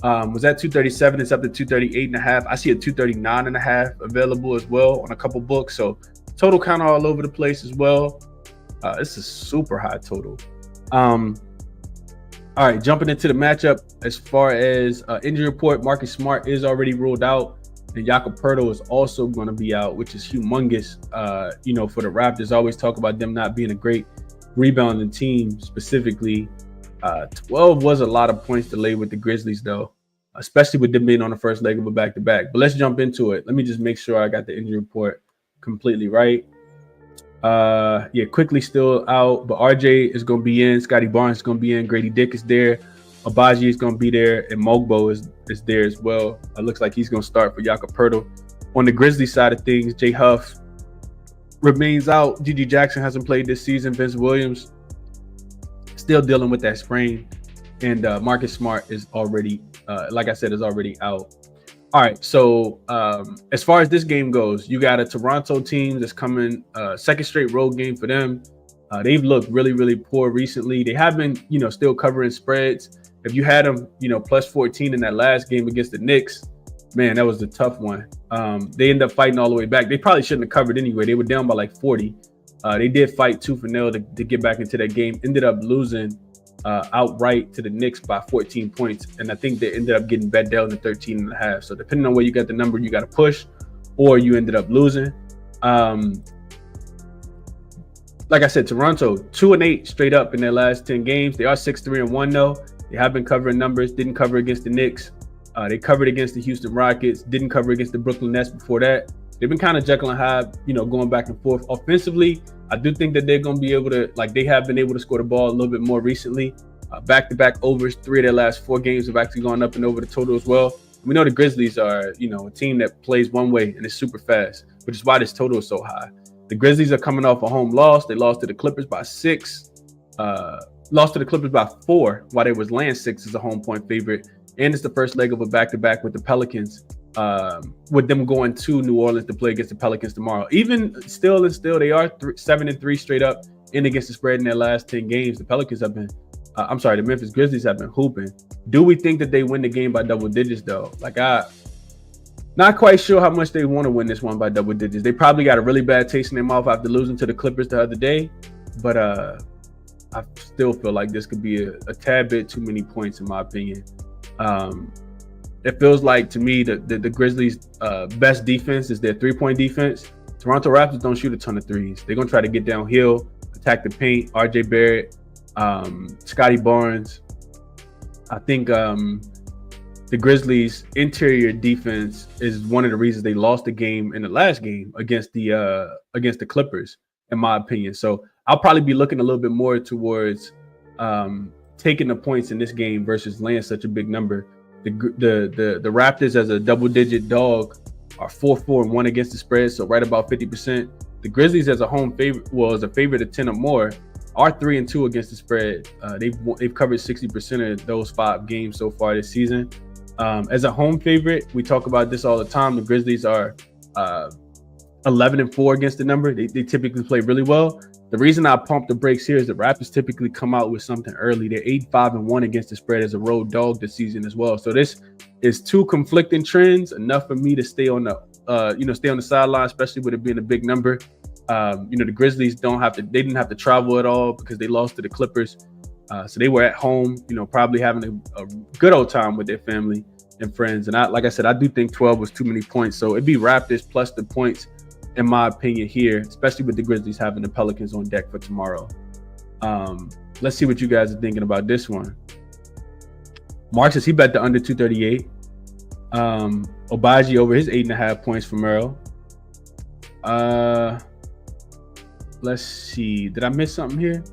was at 237. It's up to 238.5. I see a 239.5 available as well on a couple books. So total kind of all over the place as well. This is super high total. All right, jumping into the matchup. As far as injury report, Marcus Smart is already ruled out, and Jakob Poeltl is also going to be out, which is humongous. For the Raptors, I always talk about them not being a great rebounding team. Specifically, 12 was a lot of points to lay with the Grizzlies, though, especially with them being on the first leg of a back-to-back. But let's jump into it. Let me just make sure I got the injury report completely right. Quickly still out, but RJ is going to be in. Scotty Barnes is going to be in. Grady Dick is there. Abaji is going to be there, and Mogbo is there as well. It looks like he's going to start for Jakob Poeltl. On the Grizzlies side of things, Jay Huff remains out. Gigi Jackson hasn't played this season. Vince Williams still dealing with that sprain, and Marcus Smart is already, like I said, is already out. All right, so as far as this game goes, you got a Toronto team that's coming, second straight road game for them. They've looked really, really poor recently. They have been, still covering spreads. if you had them, plus 14 in that last game against the Knicks, man, that was a tough one. They ended up fighting all the way back. They probably shouldn't have covered anyway. They were down by like 40. They did fight tooth and nail to get back into that game. Ended up losing outright to the Knicks by 14 points. And I think they ended up getting bet down to 13 and a half. So depending on where you got the number, you got to push, or you ended up losing. Like I said, Toronto 2-8 straight up in their last 10 games. They are 6-3-1 though. They have been covering numbers. Didn't cover against the Knicks. They covered against the Houston Rockets. Didn't cover against the Brooklyn Nets before that. They've been kind of Jekyll and Hyde, going back and forth. Offensively, I do think that they're going to be able to, they have been able to score the ball a little bit more recently. Back-to-back overs. 3 of their last 4 games have actually gone up and over the total as well. We know the Grizzlies are, a team that plays one way and is super fast, which is why this total is so high. The Grizzlies are coming off a home loss. They lost to the Clippers by 6. Lost to the Clippers by 4, while they was laying 6 as a home point favorite. And it's the first leg of a back-to-back with the Pelicans, with them going to New Orleans to play against the Pelicans tomorrow. Even still, they are 7-3 straight up in against the spread in their last 10 games. The Pelicans have been, the Memphis Grizzlies have been hooping. Do we think that they win the game by double digits though? Not quite sure how much they want to win this one by double digits. They probably got a really bad taste in their mouth after losing to the Clippers the other day. But I still feel like this could be a tad bit too many points in my opinion. It feels like to me that the Grizzlies' best defense is their 3-point defense. Toronto Raptors don't shoot a ton of threes. They're going to try to get downhill, attack the paint. RJ Barrett, Scotty Barnes. I think the Grizzlies' interior defense is one of the reasons they lost the game in the last game against the Clippers, in my opinion. So I'll probably be looking a little bit more towards taking the points in this game versus laying such a big number. The Raptors as a double-digit dog are 4-4-1 against the spread, so right about 50%. The Grizzlies as a home favorite, as a favorite of 10 or more, are 3-2 against the spread. They've covered 60% of those 5 games so far this season. As a home favorite, we talk about this all the time. The Grizzlies are 11-4 against the number. They typically play really well. The reason I pump the brakes here is the Raptors typically come out with something early. They're 8-5-1 against the spread as a road dog this season as well. So this is 2 conflicting trends, enough for me to stay on the sideline, especially with it being a big number. The Grizzlies didn't have to travel at all because they lost to the Clippers. So they were at home, probably having a good old time with their family and friends. And like I said, I do think 12 was too many points. So it'd be Raptors plus the points, in my opinion, here, especially with the Grizzlies having the Pelicans on deck for tomorrow. Let's see what you guys are thinking about this one. Mark says he bet the under 238. Obaji over his 8.5 points for Merrill. Let's see. Did I miss something here?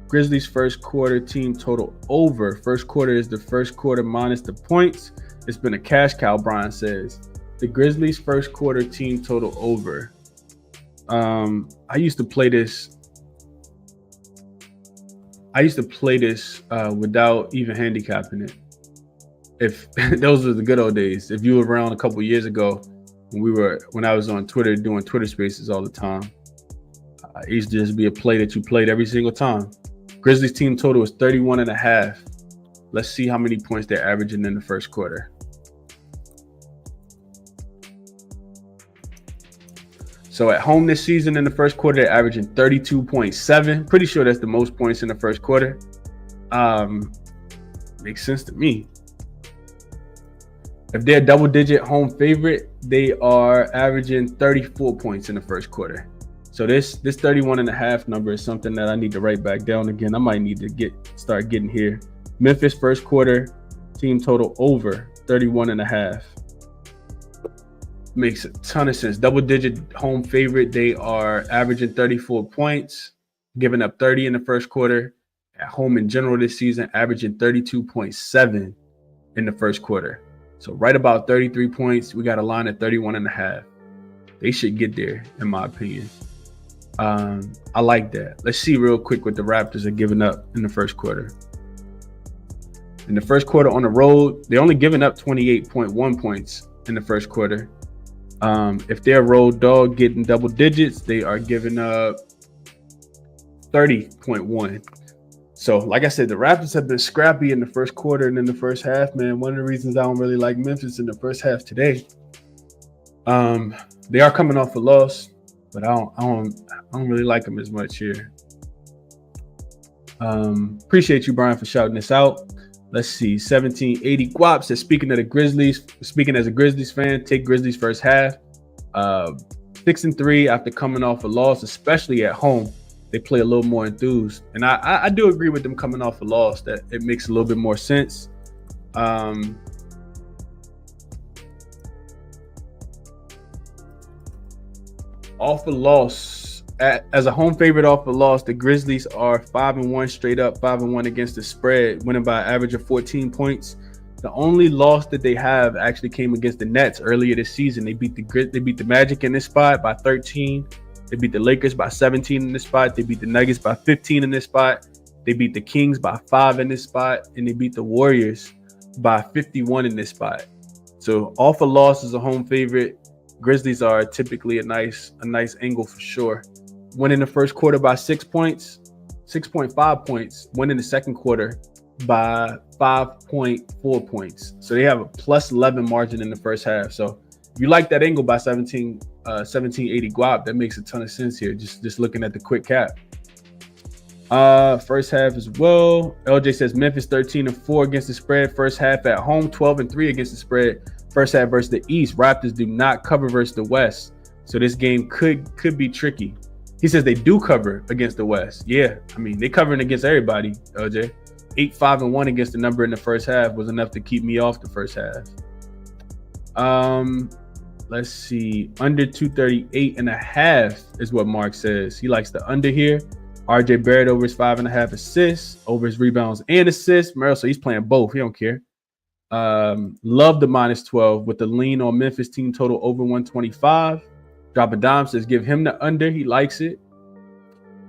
Grizzlies first quarter team total over. First quarter is the first quarter minus the points. It's been a cash cow, Brian says. The Grizzlies first quarter team total over. I used to play this without even handicapping it. If those were the good old days. If you were around a couple of years ago when I was on Twitter doing Twitter spaces all the time, it used to just be a play that you played every single time. Grizzlies team total is 31.5. Let's see how many points they're averaging in the first quarter. So at home this season in the first quarter, they're averaging 32.7. Pretty sure that's the most points in the first quarter. Makes sense to me. If they're a double-digit home favorite, they are averaging 34 points in the first quarter. So this 31.5 number is something that I need to write back down again. I might need to start getting here. Memphis first quarter team total over 31.5. Makes a ton of sense. Double-digit home favorite. They are averaging 34 points, giving up 30 in the first quarter. At home in general this season, averaging 32.7 in the first quarter. So right about 33 points. We got a line at 31.5. They should get there, in my opinion. I like that. Let's see real quick what the Raptors are giving up in the first quarter. In the first quarter on the road, they're only giving up 28.1 points in the first quarter. If they're a road dog getting double digits, they are giving up 30.1. So, like I said, the Raptors have been scrappy in the first quarter and in the first half, man. One of the reasons I don't really like Memphis in the first half today. They are coming off a loss, but I don't really like them as much here. Appreciate you, Brian, for shouting this out. Let's see. 1780 Guap says, speaking as a Grizzlies fan, take Grizzlies first half. 6-3 after coming off a loss, especially at home. They play a little more enthused. And I do agree with them coming off a loss, that it makes a little bit more sense. Off a loss, as a home favorite off a loss, the Grizzlies are 5-1 straight up, 5-1 against the spread, winning by an average of 14 points. The only loss that they have actually came against the Nets earlier this season. They beat the Magic in this spot by 13. They beat the Lakers by 17 in this spot. They beat the Nuggets by 15 in this spot. They beat the Kings by 5 in this spot. And they beat the Warriors by 51 in this spot. So off a loss as a home favorite, Grizzlies are typically a nice angle for sure. Winning the first quarter by 6 points, 6.5 points. Winning the second quarter by 5.4 points. So they have a plus 11 margin in the first half. So if you like that angle by 1780 Guap, that makes a ton of sense here. Just looking at the quick cap. First half as well. LJ says Memphis 13-4 against the spread. First half at home, 12-3 against the spread. First half versus the East. Raptors do not cover versus the West. So this game could be tricky. He says they do cover against the West. Yeah, I mean, they covering against everybody, LJ. 8-5-1 against the number in the first half was enough to keep me off the first half. Let's see. Under 238.5 is what Mark says. He likes the under here. RJ Barrett over his 5.5 assists, over his rebounds and assists. Merrill, so he's playing both. He don't care. Love the -12 with the lean on Memphis team total over 125. Drop a dime says give him the under. He likes it.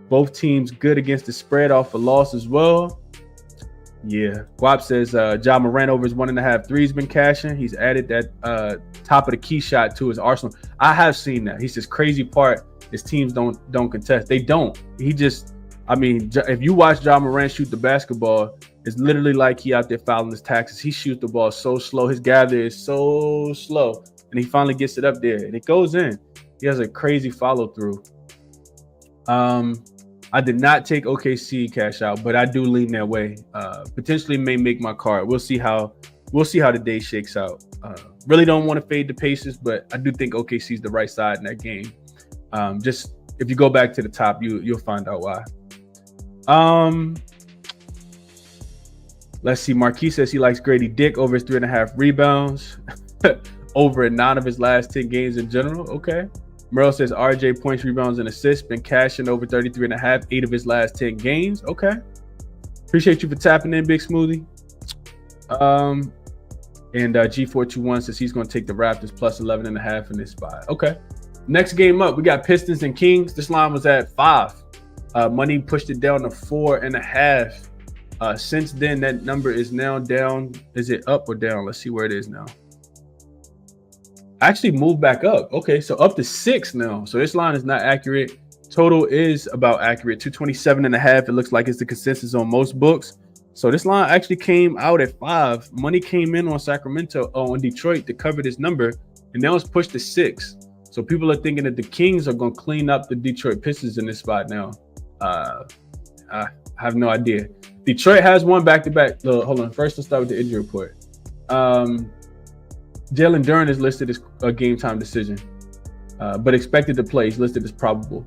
Both teams good against the spread off a loss as well. Yeah. Guap says Ja Morant over his 1.5 threes been cashing. He's added that top of the key shot to his arsenal. I have seen that. He says crazy part is teams don't contest. They don't. If you watch Ja Morant shoot the basketball, it's literally like he out there fouling his taxes. He shoots the ball so slow. His gather is so slow. And he finally gets it up there. And it goes in. He has a crazy follow through. I did not take OKC cash out, but I do lean that way. Potentially may make my card. We'll see how the day shakes out. Really don't want to fade the Pacers, but I do think OKC is the right side in that game. Just if you go back to the top, you'll find out why. Let's see. Marquis says he likes Grady Dick over his 3.5 rebounds, over in 9 of his last 10 games in general. Okay. Merrill says RJ points, rebounds, and assists been cashing over 33.5, 8 of his last 10 games. Okay. Appreciate you for tapping in, Big Smoothie. And G421 says he's going to take the Raptors plus 11.5 in this spot. Okay. Next game up, we got Pistons and Kings. This line was at 5. Money pushed it down to 4.5. Since then, that number is now down. Is it up or down? Let's see where it is now. Actually moved back up. Okay, so up to 6 now. So this line is not accurate. Total is about accurate. 227.5. It looks like it's the consensus on most books. So this line actually came out at 5. Money came in on on Detroit to cover this number, and now it's pushed to 6. So people are thinking that the Kings are going to clean up the Detroit Pistons in this spot now. I have no idea. Detroit has won back-to-back. Hold on. First, let's start with the injury report. Jalen Duren is listed as a game-time decision, but expected to play. He's listed as probable.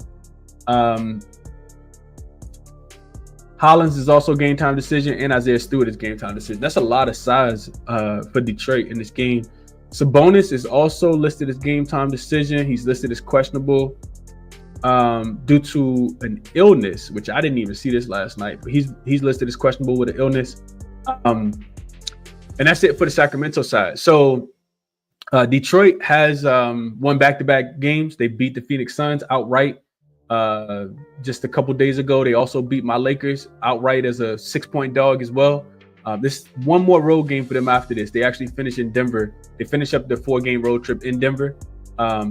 Hollins is also game-time decision, and Isaiah Stewart is game-time decision. That's a lot of size for Detroit in this game. Sabonis is also listed as game-time decision. He's listed as questionable due to an illness, which I didn't even see this last night. But he's listed as questionable with an illness. And that's it for the Sacramento side. So Detroit has won back-to-back games. They beat the Phoenix Suns outright just a couple days ago. They also beat my Lakers outright as a 6-point dog as well. This one more road game for them after this. They actually finish in Denver. They finish up their 4-game road trip in Denver.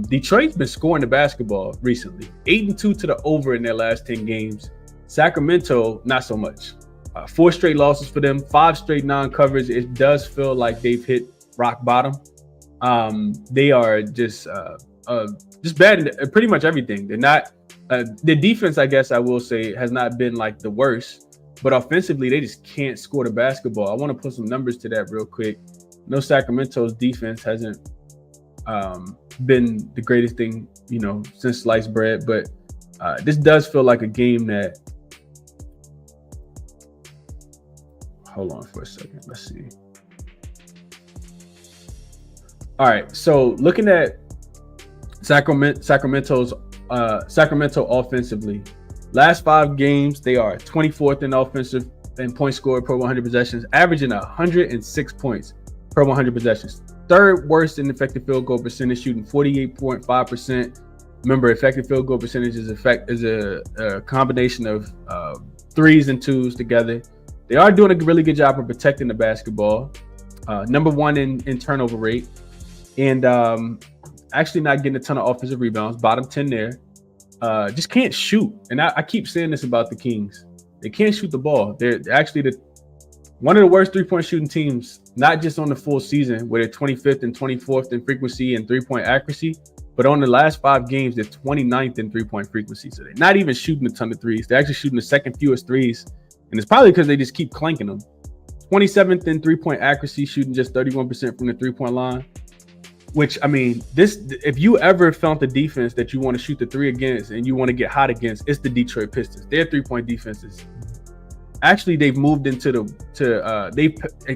Detroit's been scoring the basketball recently. 8-2 to the over in their last 10 games. Sacramento, not so much. 4 straight losses for them, 5 straight non-covers. It does feel like they've hit rock bottom. They are just bad in pretty much everything. They're not the defense, I guess I will say, has not been like the worst, but offensively they just can't score the basketball. I want to put some numbers to that real quick. No, Sacramento's defense hasn't been the greatest thing, since sliced bread, but this does feel like a game that. Hold on for a second. Let's see. All right. So looking at Sacramento offensively, last 5 games, they are 24th in offensive and points scored per 100 possessions, averaging 106 points per 100 possessions. 3rd worst in effective field goal percentage, shooting 48.5%. Remember, effective field goal percentage is a combination of 3s and 2s together. They are doing a really good job of protecting the basketball. Number 1 in turnover rate, and actually not getting a ton of offensive rebounds. Bottom 10 there. Just can't shoot. And I keep saying this about the Kings. They can't shoot the ball. They're actually one of the worst 3-point shooting teams, not just on the full season, where they're 25th and 24th in frequency and 3-point accuracy, but on the last 5 games, they're 29th in 3-point frequency. So they're not even shooting a ton of threes. They're actually shooting the 2nd fewest threes. And it's probably because they just keep clanking them. 27th in 3-point accuracy, shooting just 31% from the 3-point line. Which, I mean, if you ever felt the defense that you want to shoot the 3 against and you want to get hot against, it's the Detroit Pistons. Their 3-point defenses. Actually, they've moved into they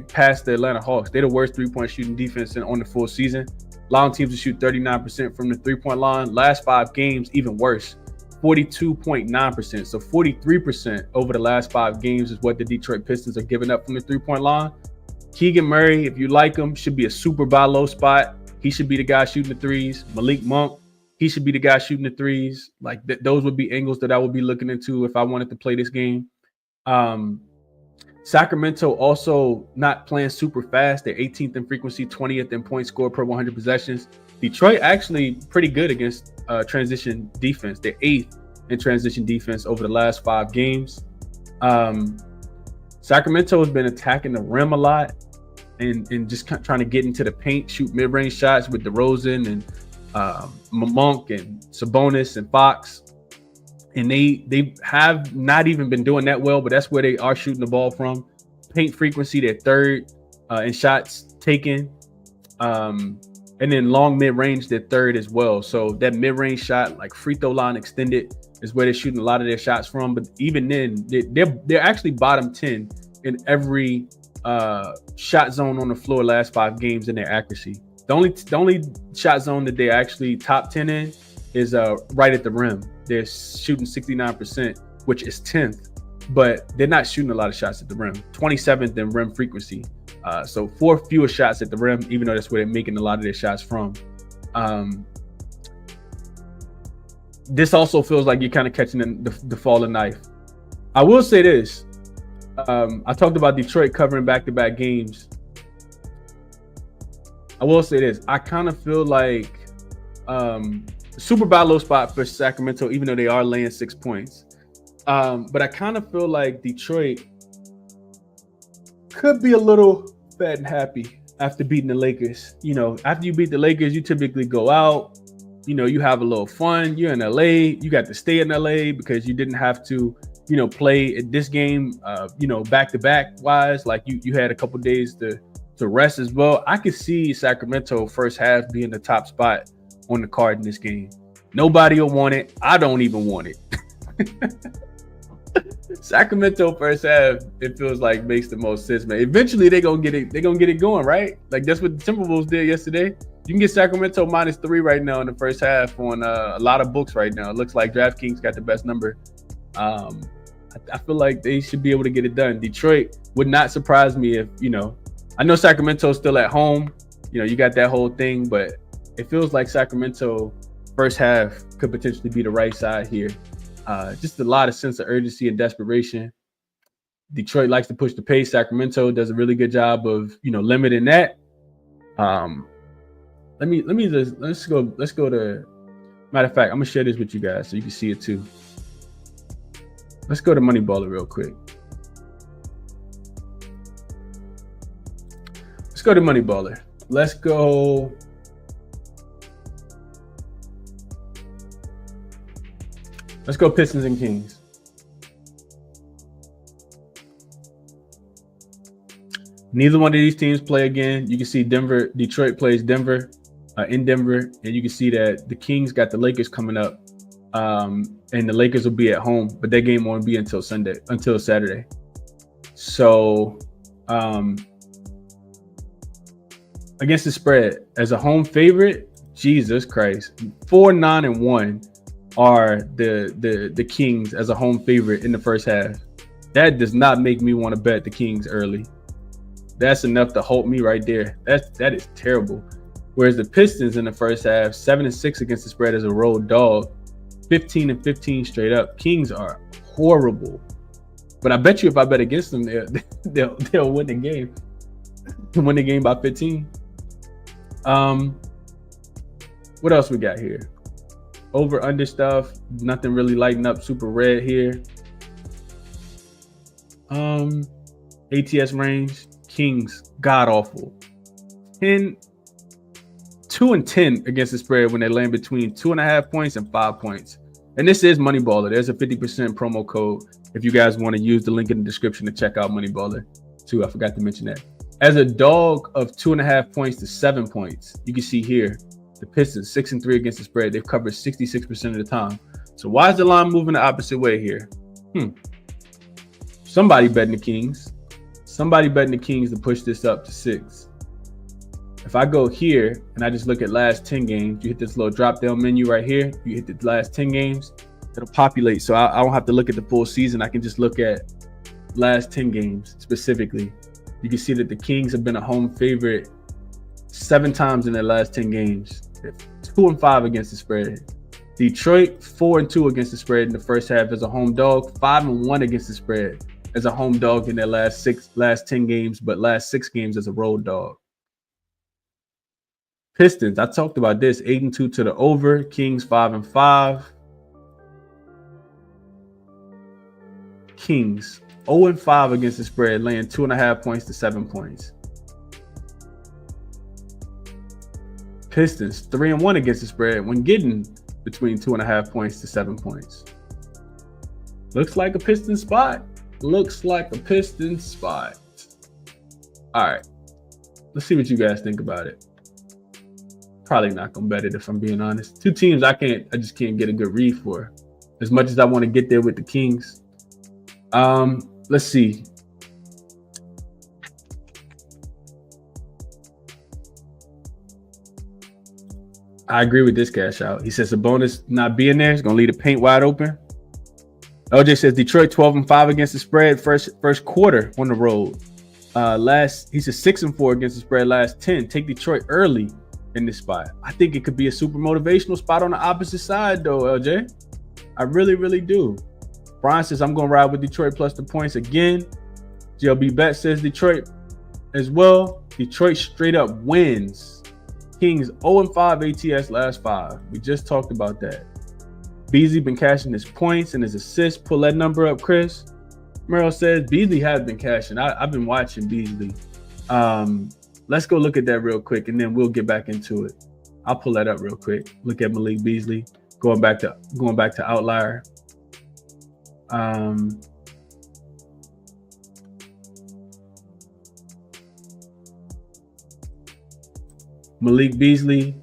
passed the Atlanta Hawks. They're the worst 3-point shooting defense on the full season. Allowing teams to shoot 39% from the 3-point line. Last 5 games, even worse. 42.9%. So 43% over the last 5 games is what the Detroit Pistons are giving up from the 3-point line. Keegan Murray, if you like him, should be a super buy low spot. He should be the guy shooting the 3s. Malik Monk, he should be the guy shooting the 3s. Like those would be angles that I would be looking into if I wanted to play this game. Sacramento also not playing super fast. They're 18th in frequency, 20th in points scored per 100 possessions. Detroit actually pretty good against transition defense. They're 8th in transition defense over the last 5 games. Sacramento has been attacking the rim a lot and just trying to get into the paint, shoot mid-range shots with DeRozan and Monk and Sabonis and Fox. And they have not even been doing that well, but that's where they are shooting the ball from. Paint frequency, they're 3rd in shots taken. And then long mid-range, they're 3rd as well. So that mid-range shot, like free throw line extended, is where they're shooting a lot of their shots from. But even then, they're actually bottom 10 in every shot zone on the floor last 5 games in their accuracy. The only shot zone that they're actually top 10 in is right at the rim. They're shooting 69%, which is 10th, but they're not shooting a lot of shots at the rim. 27th in rim frequency. So 4 fewer shots at the rim, even though that's where they're making a lot of their shots from. This also feels like you're kind of catching the falling knife. I will say this. I talked about Detroit covering back-to-back games. I will say this. I kind of feel like super buy low spot for Sacramento, even though they are laying 6 points. But I kind of feel like Detroit could be a little fat and happy after beating the Lakers. After you beat the Lakers, you typically go out. You have a little fun. You're in LA. You got to stay in LA because you didn't have to, play this game, back-to-back wise. Like you had a couple days to rest as well. I could see Sacramento first half being the top spot on the card in this game. Nobody will want it. I don't even want it. Sacramento first half, it feels like makes the most sense, man. Eventually they're gonna get it going, right? Like that's what the Timberwolves did yesterday. You can get Sacramento -3 right now in the first half on a lot of books right now. It looks like DraftKings got the best number. I feel like they should be able to get it done. Detroit would not surprise me if, I know Sacramento's still at home. You got that whole thing, but it feels like Sacramento first half could potentially be the right side here. Just a lot of sense of urgency and desperation. Detroit likes to push the pace. Sacramento does a really good job of, limiting that. Let's go to, matter of fact, I'm gonna share this with you guys so you can see it too. Let's go to TheMoneyBaller real quick. Let's go to MoneyBaller. Let's go. Let's go Pistons and Kings. Neither one of these teams play again. You can see Detroit plays Denver in Denver, and you can see that the Kings got the Lakers coming up, and the Lakers will be at home, but that game won't be until Saturday. So, against the spread as a home favorite, Jesus Christ, 4-9-1 are the Kings as a home favorite in the first half. That does not make me want to bet the Kings early. That's enough to hold me right there. That is terrible. Whereas the Pistons in the first half, 7-6 against the spread as a road dog, 15-15 straight up. Kings are horrible. But I bet you if I bet against them, they'll win the game. Win the game by 15. What else we got here? Over under stuff. Nothing really lighting up super red here. ATS range. Kings, god awful. 2-10 against the spread when they land between 2.5 points and 5 points. And this is MoneyBaller. There's a 50% promo code if you guys want to use the link in the description to check out MoneyBaller too. I forgot to mention that. As a dog of 2.5 points to 7 points, you can see here the Pistons 6-3 against the spread. They've covered 66% of the time. So why is the line moving the opposite way here? Somebody betting the Kings. Somebody betting the Kings to push this up to 6. If I go here and I just look at last 10 games, you hit this little drop down menu right here. You hit the last 10 games, it'll populate. So I don't have to look at the full season. I can just look at last 10 games specifically. You can see that the Kings have been a home favorite 7 times in their last 10 games. They're 2-5 against the spread. Detroit 4-2 against the spread in the first half as a home dog, 5-1 against the spread as a home dog in their last 10 games, but last 6 games as a road dog. Pistons, I talked about this, 8-2 to the over. Kings 5-5. Kings 0-5 against the spread, laying 2.5 points to 7 points. Pistons 3-1 against the spread when getting between 2.5 points to 7 points. Looks like a Piston spot. Looks like a Piston spot. All right, let's see what you guys think about it. Probably not gonna bet it if I'm being honest. 2 teams I just can't get a good read for. As much as I want to get there with the Kings. Let's see. I agree with this cash out. He says the bonus not being there is gonna leave the paint wide open. LJ says Detroit 12-5 against the spread first quarter on the road. He says 6-4 against the spread last 10. Take Detroit early in this spot. I think it could be a super motivational spot on the opposite side though, LJ. I really, really do. Brian says I'm gonna ride with Detroit plus the points again. GLB Bet says Detroit as well. Detroit straight up wins. Kings 0-5 ATS last 5. We just talked about that. Beasley been cashing his points and his assists. Pull that number up, Chris. Merrill says Beasley has been cashing. I've been watching Beasley. Let's go look at that real quick, and then we'll get back into it. I'll pull that up real quick. Look at Malik Beasley. Going back to Outlier. Malik Beasley.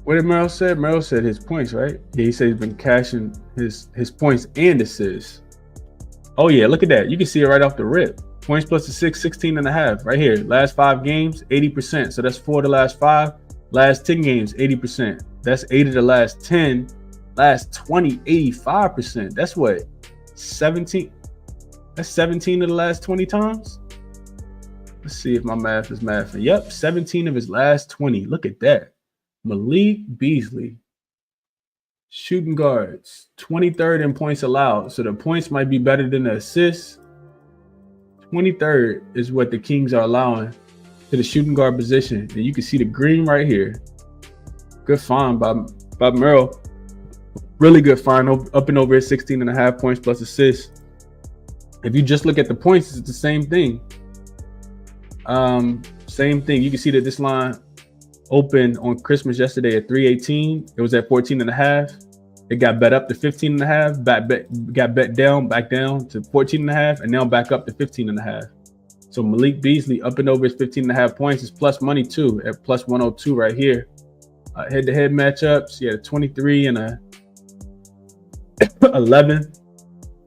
What did Merrill say? Merrill said his points, right? Yeah, he said he's been cashing his points and assists. Oh yeah, look at that. You can see it right off the rip. Points plus the 16.5 right here. Last 5 games, 80%. So that's 4 of the last 5. Last 10 games, 80%. That's 8 of the last 10. Last 20, 85%. That's what? 17? That's 17 of the last 20 times? Let's see if my math is mathing. Yep, 17 of his last 20. Look at that. Malik Beasley. Shooting guards. 23rd in points allowed. So the points might be better than the assists. 23rd is what the Kings are allowing to the shooting guard position. And you can see the green right here. Good find by Merrill. Really good find, up and over his 16.5 points plus assists. If you just look at the points, it's the same thing. Same thing. You can see that this line opened on Christmas yesterday at 318. It was at 14.5. It got bet up to 15.5. Got bet back down to 14.5, and now back up to 15.5. So Malik Beasley up and over his 15.5 points is plus money too at plus 102 right here. Head-to-head matchups, he had a 23 and a 11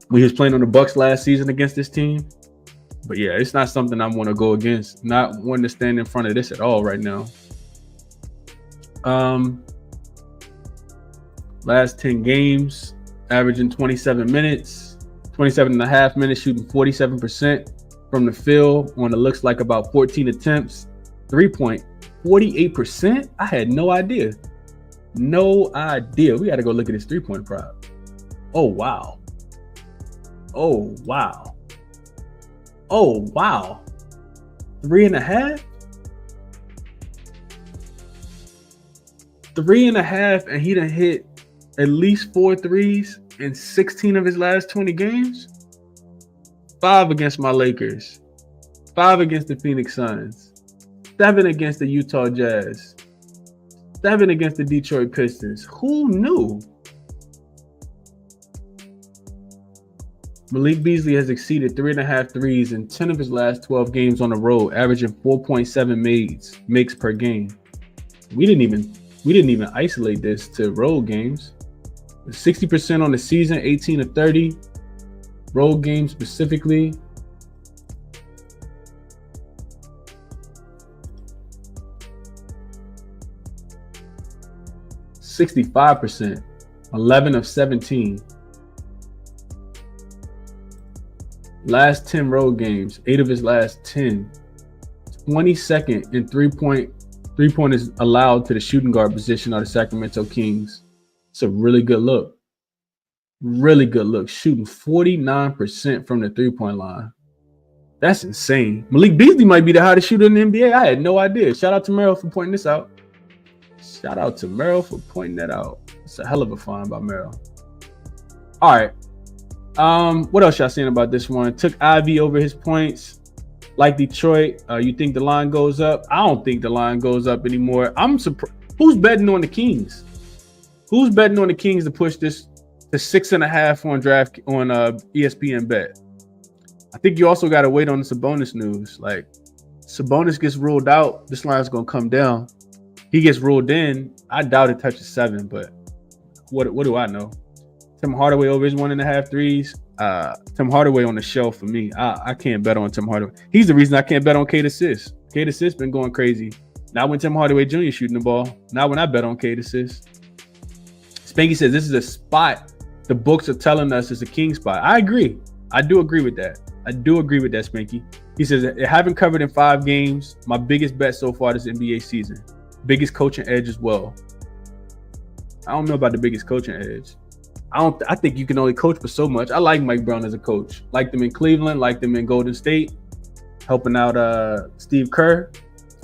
when he was playing on the Bucks last season against this team. But yeah, it's not something I want to go against. Not wanting to stand in front of this at all right now. Last 10 games, averaging 27 minutes, 27.5 minutes, shooting 47% from the field on it looks like about 14 attempts. 3-point, 48%. I had no idea. No idea. We got to go look at his 3-point prop. Oh, wow. Oh, wow. Oh, wow. 3.5? 3.5, and he done hit at least 4 threes in 16 of his last 20 games. 5 against my Lakers. 5 against the Phoenix Suns. 7 against the Utah Jazz. 7 against the Detroit Pistons. Who knew? Malik Beasley has exceeded 3.5 threes in 10 of his last 12 games on the road, averaging 4.7 makes per game. We didn't even isolate this to road games. 60% on the season, 18 of 30. Road games specifically. %, 11 of 17. Last 10 road games, 8 of his last 10. 22nd in three-pointers allowed to the shooting guard position of the Sacramento Kings. It's a really good look. Really good look. Shooting 49% from the three-point line. That's insane. Malik Beasley might be the hottest shooter in the NBA. I had no idea. Shout out to Merrill for pointing this out. Shout out to Merrill for pointing that out. It's a hell of a find by Merrill. All right. What else y'all saying about this one? Took Ivy over his points. Like Detroit, you think the line goes up? I don't think the line goes up anymore. I'm surprised. Who's betting on the Kings? Who's betting on the Kings to push this to 6.5 on draft on ESPN bet? I think you also got to wait on the Sabonis news. Like, Sabonis gets ruled out, this line's gonna come down. He gets ruled in. I doubt it touches 7, but what do I know? Tim Hardaway over his 1.5 threes. Tim Hardaway on the shelf for me. I can't bet on Tim Hardaway. He's the reason I can't bet on Cade Assist. Cade Assist been going crazy. Not when Tim Hardaway Jr. shooting the ball. Not when I bet on Cade Assist. Spanky says this is a spot the books are telling us is a king spot. I agree. I do agree with that. Spanky. He says, I haven't covered in 5 games. My biggest bet so far this NBA season. Biggest coaching edge as well. I don't know about the biggest coaching edge. I think you can only coach for so much. I like Mike Brown as a coach. Liked him in Cleveland, liked him in Golden State, helping out Steve Kerr.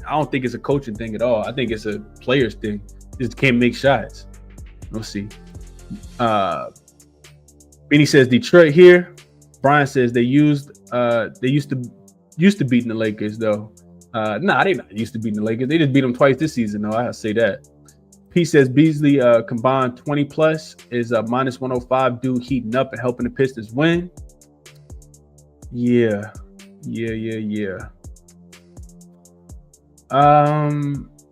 I don't think it's a coaching thing at all. I think it's a players thing. Just can't make shots. We'll see. Benny says Detroit here. Brian says they used to beating the Lakers though. They not used to beating the Lakers. They just beat them twice this season though. I say that. He says Beasley combined 20 plus is minus 105. Dude heating up and helping the Pistons win. Yeah.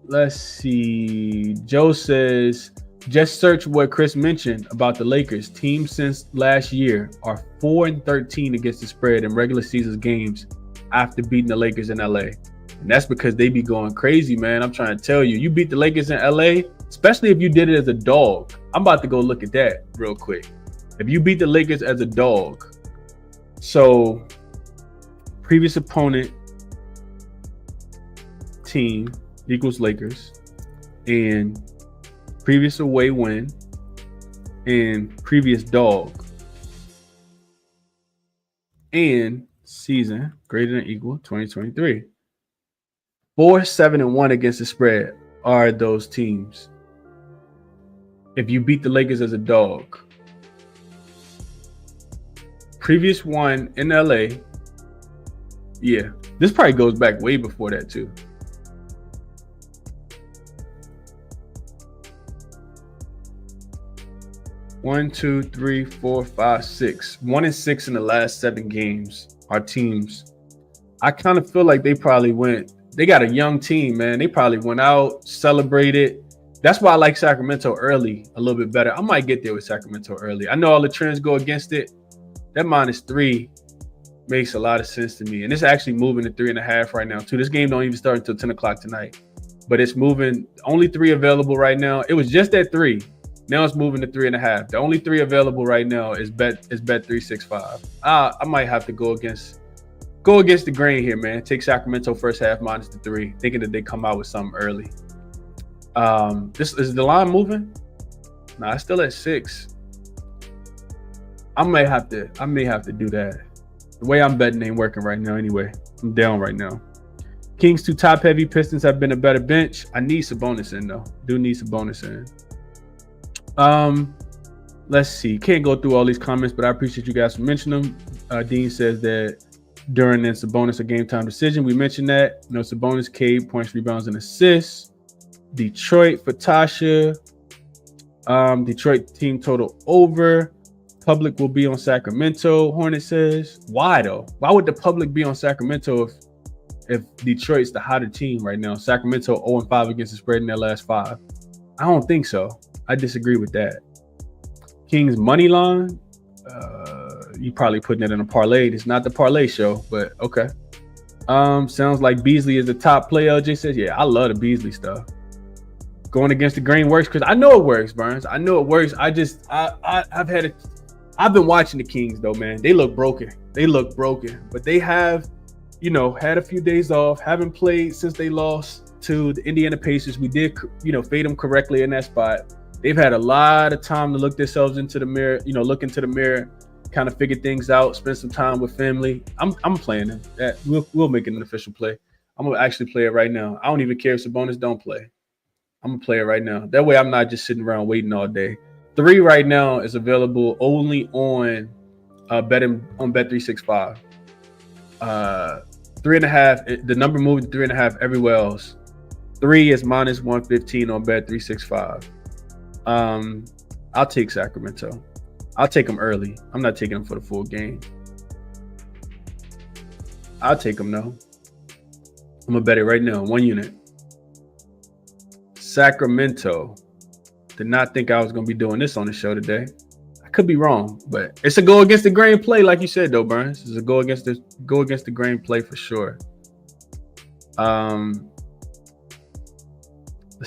Let's see. Joe says just search what Chris mentioned about the Lakers. Teams since last year are 4-13 against the spread in regular season games after beating the Lakers in LA. And that's because they be going crazy, man. I'm trying to tell you. You beat the Lakers in LA, especially if you did it as a dog. I'm about to go look at that real quick. If you beat the Lakers as a dog. So, previous opponent team equals Lakers. And previous away win and previous dog. And season greater than equal 2023. 4-7-1 against the spread are those teams. If you beat the Lakers as a dog. Previous one in LA. Yeah, this probably goes back way before that too. One, two, three, four, five, six. 1-6 in the last 7 games are teams. I kind of feel like they probably they got a young team, man. They probably went out, celebrated. That's why I like Sacramento early a little bit better. I might get there with Sacramento early. I know all the trends go against it. That -3 makes a lot of sense to me. And it's actually moving to 3.5 right now, too. This game don't even start until 10 o'clock tonight. But it's moving. Only 3 available right now. It was just at 3. Now it's moving to 3.5. The only 3 available right now is bet 365. I might have to go against the grain here, man. Take Sacramento first half -3, thinking that they come out with something early. This is the line moving? Nah, it's still at 6. I may have to do that. The way I'm betting ain't working right now anyway. I'm down right now. Kings too top heavy. Pistons have been a better bench. I need Sabonis in though. Do need Sabonis in. Let's see. Can't go through all these comments, but I appreciate you guys for mentioning them. Dean says that during and Sabonis a game time decision. We mentioned that. No Sabonis, Cade, points, rebounds, and assists. Detroit for Tasha. Detroit team total over. Public will be on Sacramento, Hornet says. Why though? Why would the public be on Sacramento if Detroit's the hotter team right now? Sacramento 0-5 against the spread in their last 5. I don't think so. I disagree with that. Kings money line. You probably putting it in a parlay. It's not the parlay show, but okay. Sounds like Beasley is the top player. LJ says, yeah, I love the Beasley stuff. Going against the grain works because I know it works, Burns. I know it works. I've been watching the Kings though, man. They look broken. But they have, had a few days off. Haven't played since they lost to the Indiana Pacers. We did, fade them correctly in that spot. They've had a lot of time to look themselves into the mirror, look into the mirror, kind of figure things out, spend some time with family. I'm playing it. We'll make it an official play. I'm gonna actually play it right now. I don't even care if Sabonis don't play. I'm gonna play it right now. That way I'm not just sitting around waiting all day. 3 right now is available only on bet 365. 3.5. The number moved to 3.5 everywhere else. 3 is -115 on bet 365. I'll take Sacramento. I'll take them early. I'm not taking them for the full game. I'll take them though. I'm gonna bet it right now. 1 unit. Sacramento. Did not think I was gonna be doing this on the show today. I could be wrong, but it's a go against the grain play, like you said though, Burns. It's a go against the grain play for sure. Let's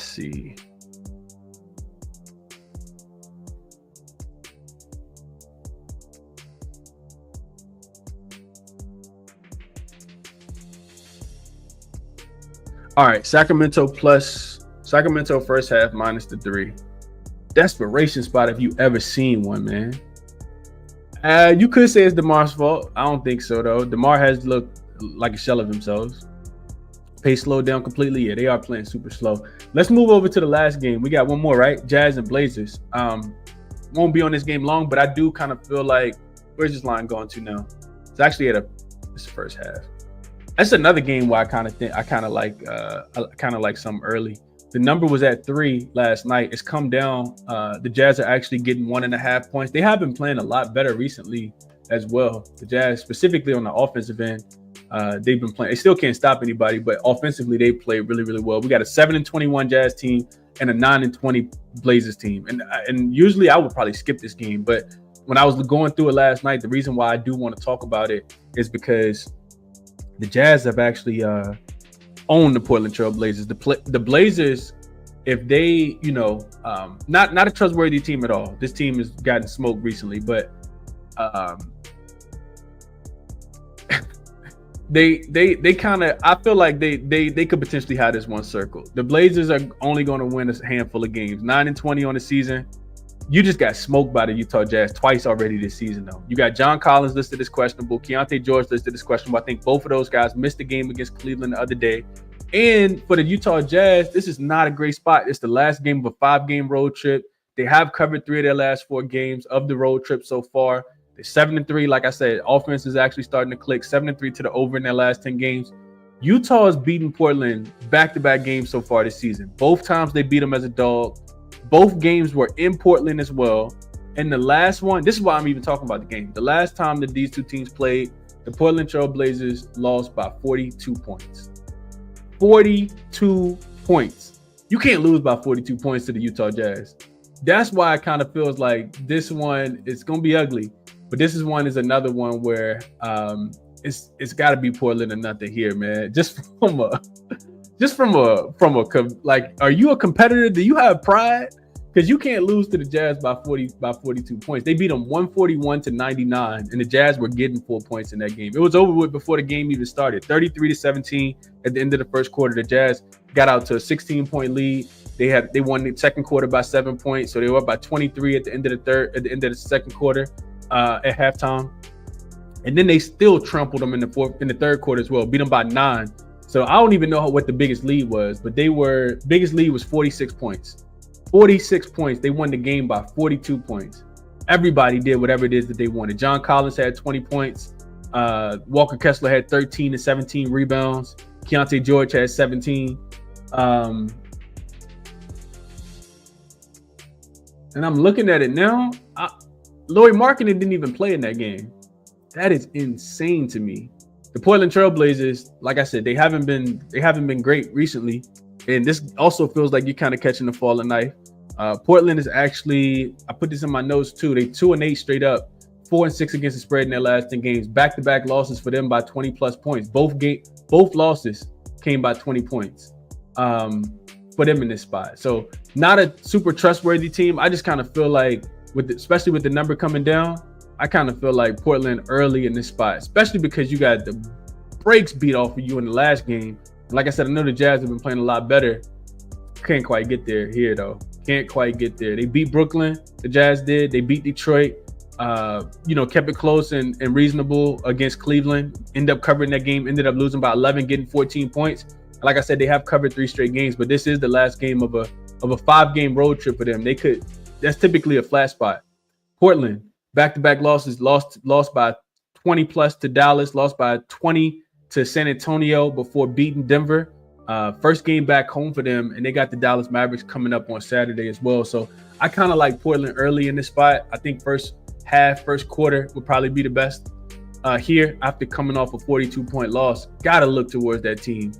see. All right, Sacramento first half -3. Desperation spot if you ever seen one, man. You could say it's DeMar's fault. I don't think so though. DeMar has looked like a shell of themselves. Pace slowed down completely. Yeah, they are playing super slow. Let's move over to the last game. We got one more, right? Jazz and Blazers. Won't be on this game long, but I do kind of feel like, where's this line going to now? It's actually it's the first half. That's another game where I kind of like something early. The number was at 3 last night. It's come down. The Jazz are actually getting 1.5 points. They have been playing a lot better recently as well. The Jazz, specifically on the offensive end, they've been playing. They still can't stop anybody, but offensively they play really, really well. We got a 7-21 Jazz team and a 9-20 Blazers team. And usually I would probably skip this game, but when I was going through it last night, the reason why I do want to talk about it is because the Jazz have actually own the Portland Trail Blazers. The Blazers, if they, not a trustworthy team at all. This team has gotten smoked recently, but they kind of, I feel like they could potentially have this one circle. The Blazers are only going to win a handful of games. 9-20 on the season. You just got smoked by the Utah Jazz twice already this season, though. You got John Collins listed as questionable, Keontae George listed as questionable. I think both of those guys missed the game against Cleveland the other day. And for the Utah Jazz, this is not a great spot. It's the last game of a 5-game road trip. They have covered 3 of their last 4 games of the road trip so far. They're 7-3. Like I said, offense is actually starting to click. 7-3 to the over in their last 10 games. Utah has beaten Portland back-to-back games so far this season. Both times they beat them as a dog. Both games were in Portland as well. And the last one, this is why I'm even talking about the game. The last time that these two teams played, the Portland Trail Blazers lost by 42 points. 42 points. You can't lose by 42 points to the Utah Jazz. That's why it kind of feels like this one is going to be ugly. But this is another one where it's got to be Portland or nothing here, man. Are you a competitor? Do you have pride? Because you can't lose to the Jazz by 42 points. They beat them 141-99, and the Jazz were getting 4 points in that game. It was over with before the game even started. 33-17 at the end of the first quarter. The Jazz got out to a 16-point lead. They won the second quarter by 7 points, so they were up by 23 at the end of the second quarter at halftime. And then they still trampled them in the third quarter as well, beat them by 9. So I don't even know what the biggest lead was, but biggest lead was 46 points. 46 points. They won the game by 42 points. Everybody did whatever it is that they wanted. John Collins had 20 points. Walker Kessler had 13 and 17 rebounds. Keontae George had 17. And I'm looking at it now. Lauri Markkanen didn't even play in that game. That is insane to me. The Portland Trail Blazers, like I said, they haven't been great recently. And this also feels like you're kind of catching the falling knife. Portland is actually, I put this in my notes too. They 2-8 straight up, 4-6 against the spread in their last 10 games. Back-to-back losses for them by 20 plus points. Both losses came by 20 points for them in this spot. So not a super trustworthy team. I just kind of feel like, especially with the number coming down, I kind of feel like Portland early in this spot, especially because you got the brakes beat off of you in the last game. Like I said, I know the Jazz have been playing a lot better. Can't quite get there here, though. Can't quite get there. They beat Brooklyn. The Jazz did. They beat Detroit. Kept it close and reasonable against Cleveland. Ended up covering that game. Ended up losing by 11, getting 14 points. Like I said, they have covered 3 straight games, but this is the last game of a 5-game road trip for them. That's typically a flat spot. Portland, back-to-back losses, lost by 20 plus to Dallas, lost by 20 to San Antonio before beating Denver. First game back home for them, and they got the Dallas Mavericks coming up on Saturday as well. So I kind of like Portland early in this spot. I think first quarter would probably be the best here after coming off a 42-point loss. Got to look towards that team.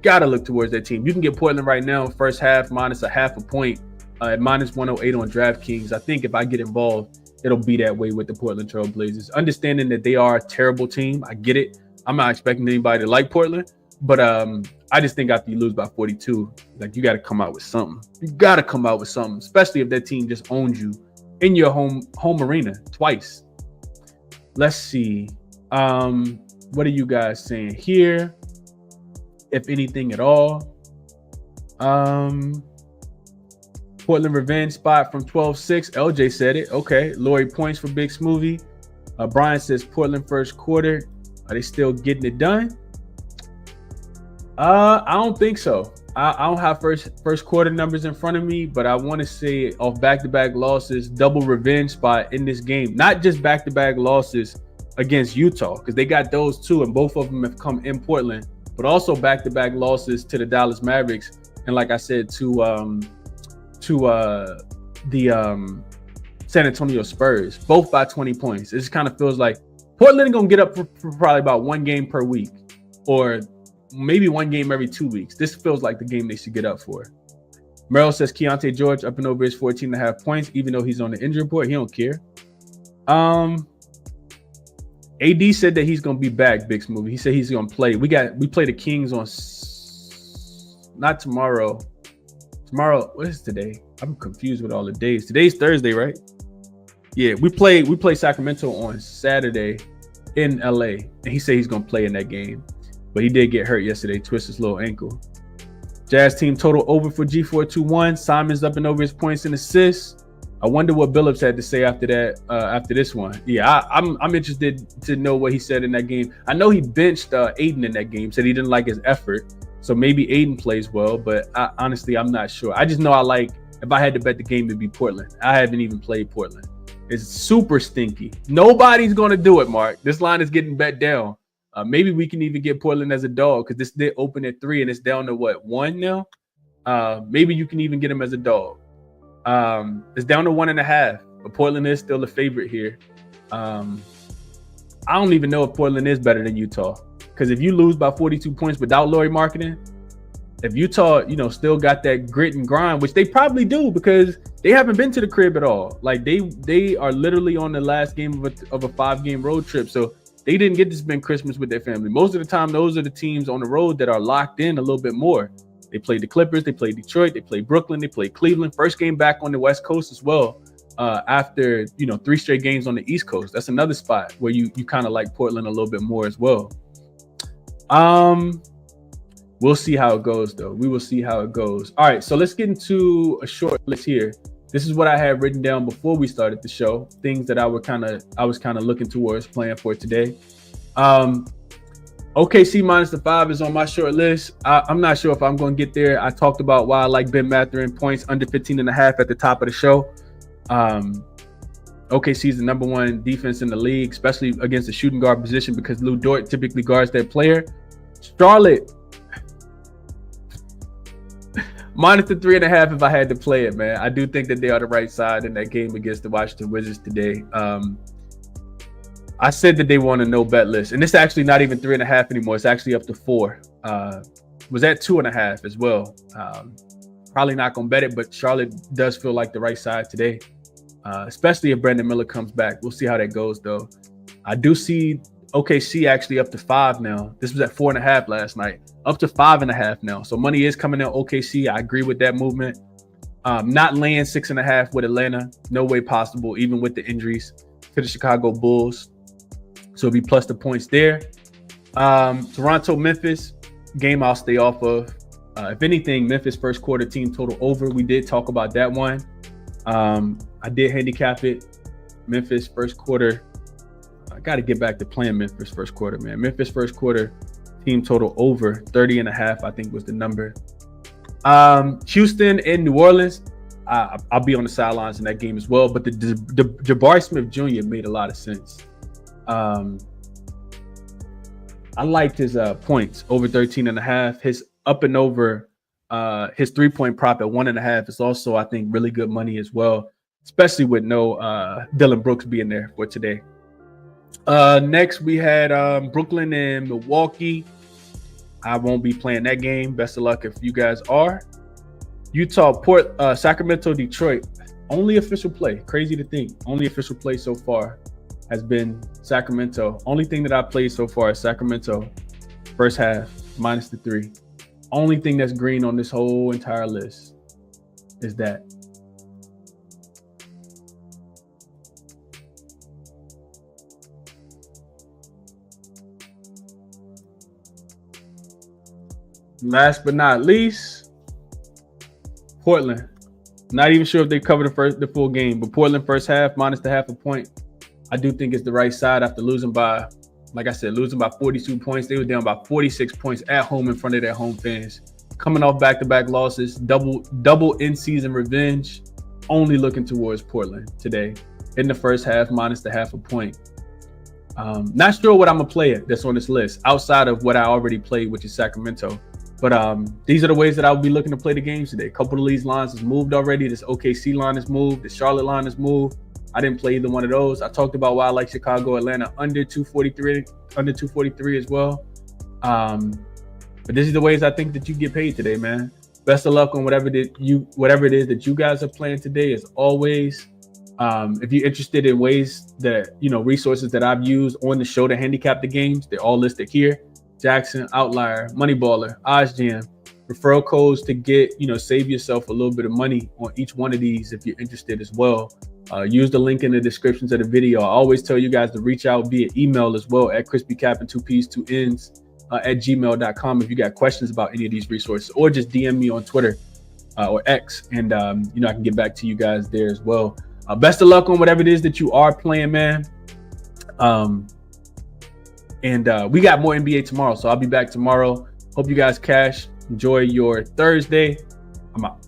You can get Portland right now first half minus a half a point at minus 108 on DraftKings. I think if I get involved, it'll be that way with the Portland Trail Blazers. Understanding that they are a terrible team. I get it. I'm not expecting anybody to like Portland, but I just think after you lose by 42, like you got to come out with something. Especially if that team just owns you in your home arena twice. Let's see. What are you guys saying here? If anything at all. Portland revenge spot from 12-6. LJ said it. Okay. Lauri points for Big Smoothie. Brian says Portland first quarter. Are they still getting it done? I don't think so. I don't have first quarter numbers in front of me, but I want to say off back-to-back losses, double revenge spot in this game. Not just back-to-back losses against Utah, because they got those too, and both of them have come in Portland, but also back-to-back losses to the Dallas Mavericks, and like I said, to the San Antonio Spurs, both by 20 points. It just kind of feels like Portland gonna get up for probably about 1 game per week, or maybe 1 game every 2 weeks. This feels like the game they should get up for. Merrill says Keontae George up and over his 14.5 points, even though he's on the injury report. He don't care. AD said that he's gonna be back. Big Smoothie. He said he's gonna play. We play the Kings on not tomorrow. Tomorrow, what is today? I'm confused with all the days. Today's Thursday, right? Yeah, we play Sacramento on Saturday in LA, and he said he's gonna play in that game. But he did get hurt yesterday, twist his little ankle. Jazz team total over for G421. Simon's up and over his points and assists. I wonder what Billups had to say after that. After this one, yeah, I'm interested to know what he said in that game. I know he benched Aiden in that game, said he didn't like his effort. So maybe Aiden plays well, but honestly, I'm not sure. I just know if I had to bet the game, it'd be Portland. I haven't even played Portland. It's super stinky. Nobody's going to do it, Mark. This line is getting bet down. Maybe we can even get Portland as a dog because this did open at 3 and it's down to 1 now? Maybe you can even get them as a dog. It's down to 1.5, but Portland is still the favorite here. I don't even know if Portland is better than Utah, because if you lose by 42 points without Lauri Markkanen, if Utah, still got that grit and grind, which they probably do because they haven't been to the crib at all. Like they are literally on the last game of a 5-game road trip, so they didn't get to spend Christmas with their family. Most of the time, those are the teams on the road that are locked in a little bit more. They played the Clippers, they played Detroit, they played Brooklyn, they played Cleveland. First game back on the West Coast as well. After 3 straight games on the East Coast. That's another spot where you kind of like Portland a little bit more as well. We'll see how it goes, though. We will see how it goes. All right, so let's get into a short list here. This is what I had written down before we started the show. Things that I was kind of looking towards playing for today. OKC minus the 5 is on my short list. I'm not sure if I'm going to get there. I talked about why I like Ben Mathurin points under 15.5 at the top of the show. OKC is the number 1 defense in the league, especially against the shooting guard position because Lou Dort typically guards that player. Charlotte minus the 3.5 if I had to play it, man. I do think that they are the right side in that game against the Washington Wizards today. I said that they were on a no bet list, and it's actually not even 3.5 anymore. It's actually up to 4. Was at 2.5 as well. Probably not gonna bet it, but Charlotte does feel like the right side today, especially if Brandon Miller comes back. We'll see how that goes, though. I do see OKC actually up to 5 now. This was at 4.5 last night, up to 5.5 now. So money is coming in OKC. I agree with that movement. Not laying 6.5 with Atlanta. No way possible, even with the injuries to the Chicago Bulls. So it'll be plus the points there. Toronto, Memphis, game I'll stay off of. If anything, Memphis first quarter team total over. We did talk about that one. I did handicap it. Memphis first quarter. I got to get back to playing Memphis first quarter, man. Memphis first quarter team total over 30.5, I think was the number. Houston and New Orleans. I'll be on the sidelines in that game as well. But the Jabari Smith Jr. made a lot of sense. I liked his points over 13.5. His up and over his 3-point prop at 1.5 is also, I think, really good money as well, especially with no Dillon Brooks being there for today. Next, we had Brooklyn and Milwaukee. I won't be playing that game. Best of luck if you guys are. Utah, Sacramento, Detroit. Only official play. Crazy to think. Only official play so far has been Sacramento. Only thing that I played so far is Sacramento. First half, minus the 3. Only thing that's green on this whole entire list is that. Last but not least, Portland. Not even sure if they covered the full game, but Portland first half minus the 0.5 point. I do think it's the right side after losing by, like I said, losing by 42 points. They were down by 46 points at home in front of their home fans. Coming off back-to-back losses, double in-season revenge. Only looking towards Portland today in the first half minus the 0.5 point. Not sure what I'm gonna play that's on this list outside of what I already played, which is Sacramento. But these are the ways that I'll be looking to play the games today. A couple of these lines has moved already. This OKC line has moved. The Charlotte line has moved. I didn't play either one of those. I talked about why I like Chicago, Atlanta under 243 as well. But this is the ways I think that you get paid today, man. Best of luck on whatever it is that you guys are playing today. As always, if you're interested in ways that, resources that I've used on the show to handicap the games, they're all listed here. jaXon, Outlier, MoneyBaller, OddsJam, referral codes to get, save yourself a little bit of money on each one of these if you're interested as well. Use the link in the description to the video. I always tell you guys to reach out via email as well at ChrisBeCappinn 2 P's 2 N's at gmail.com if you got questions about any of these resources, or just DM me on Twitter or X, and I can get back to you guys there as well. Best of luck on whatever it is that you are playing, man. And we got more NBA tomorrow, so I'll be back tomorrow. Hope you guys cash. Enjoy your Thursday. I'm out.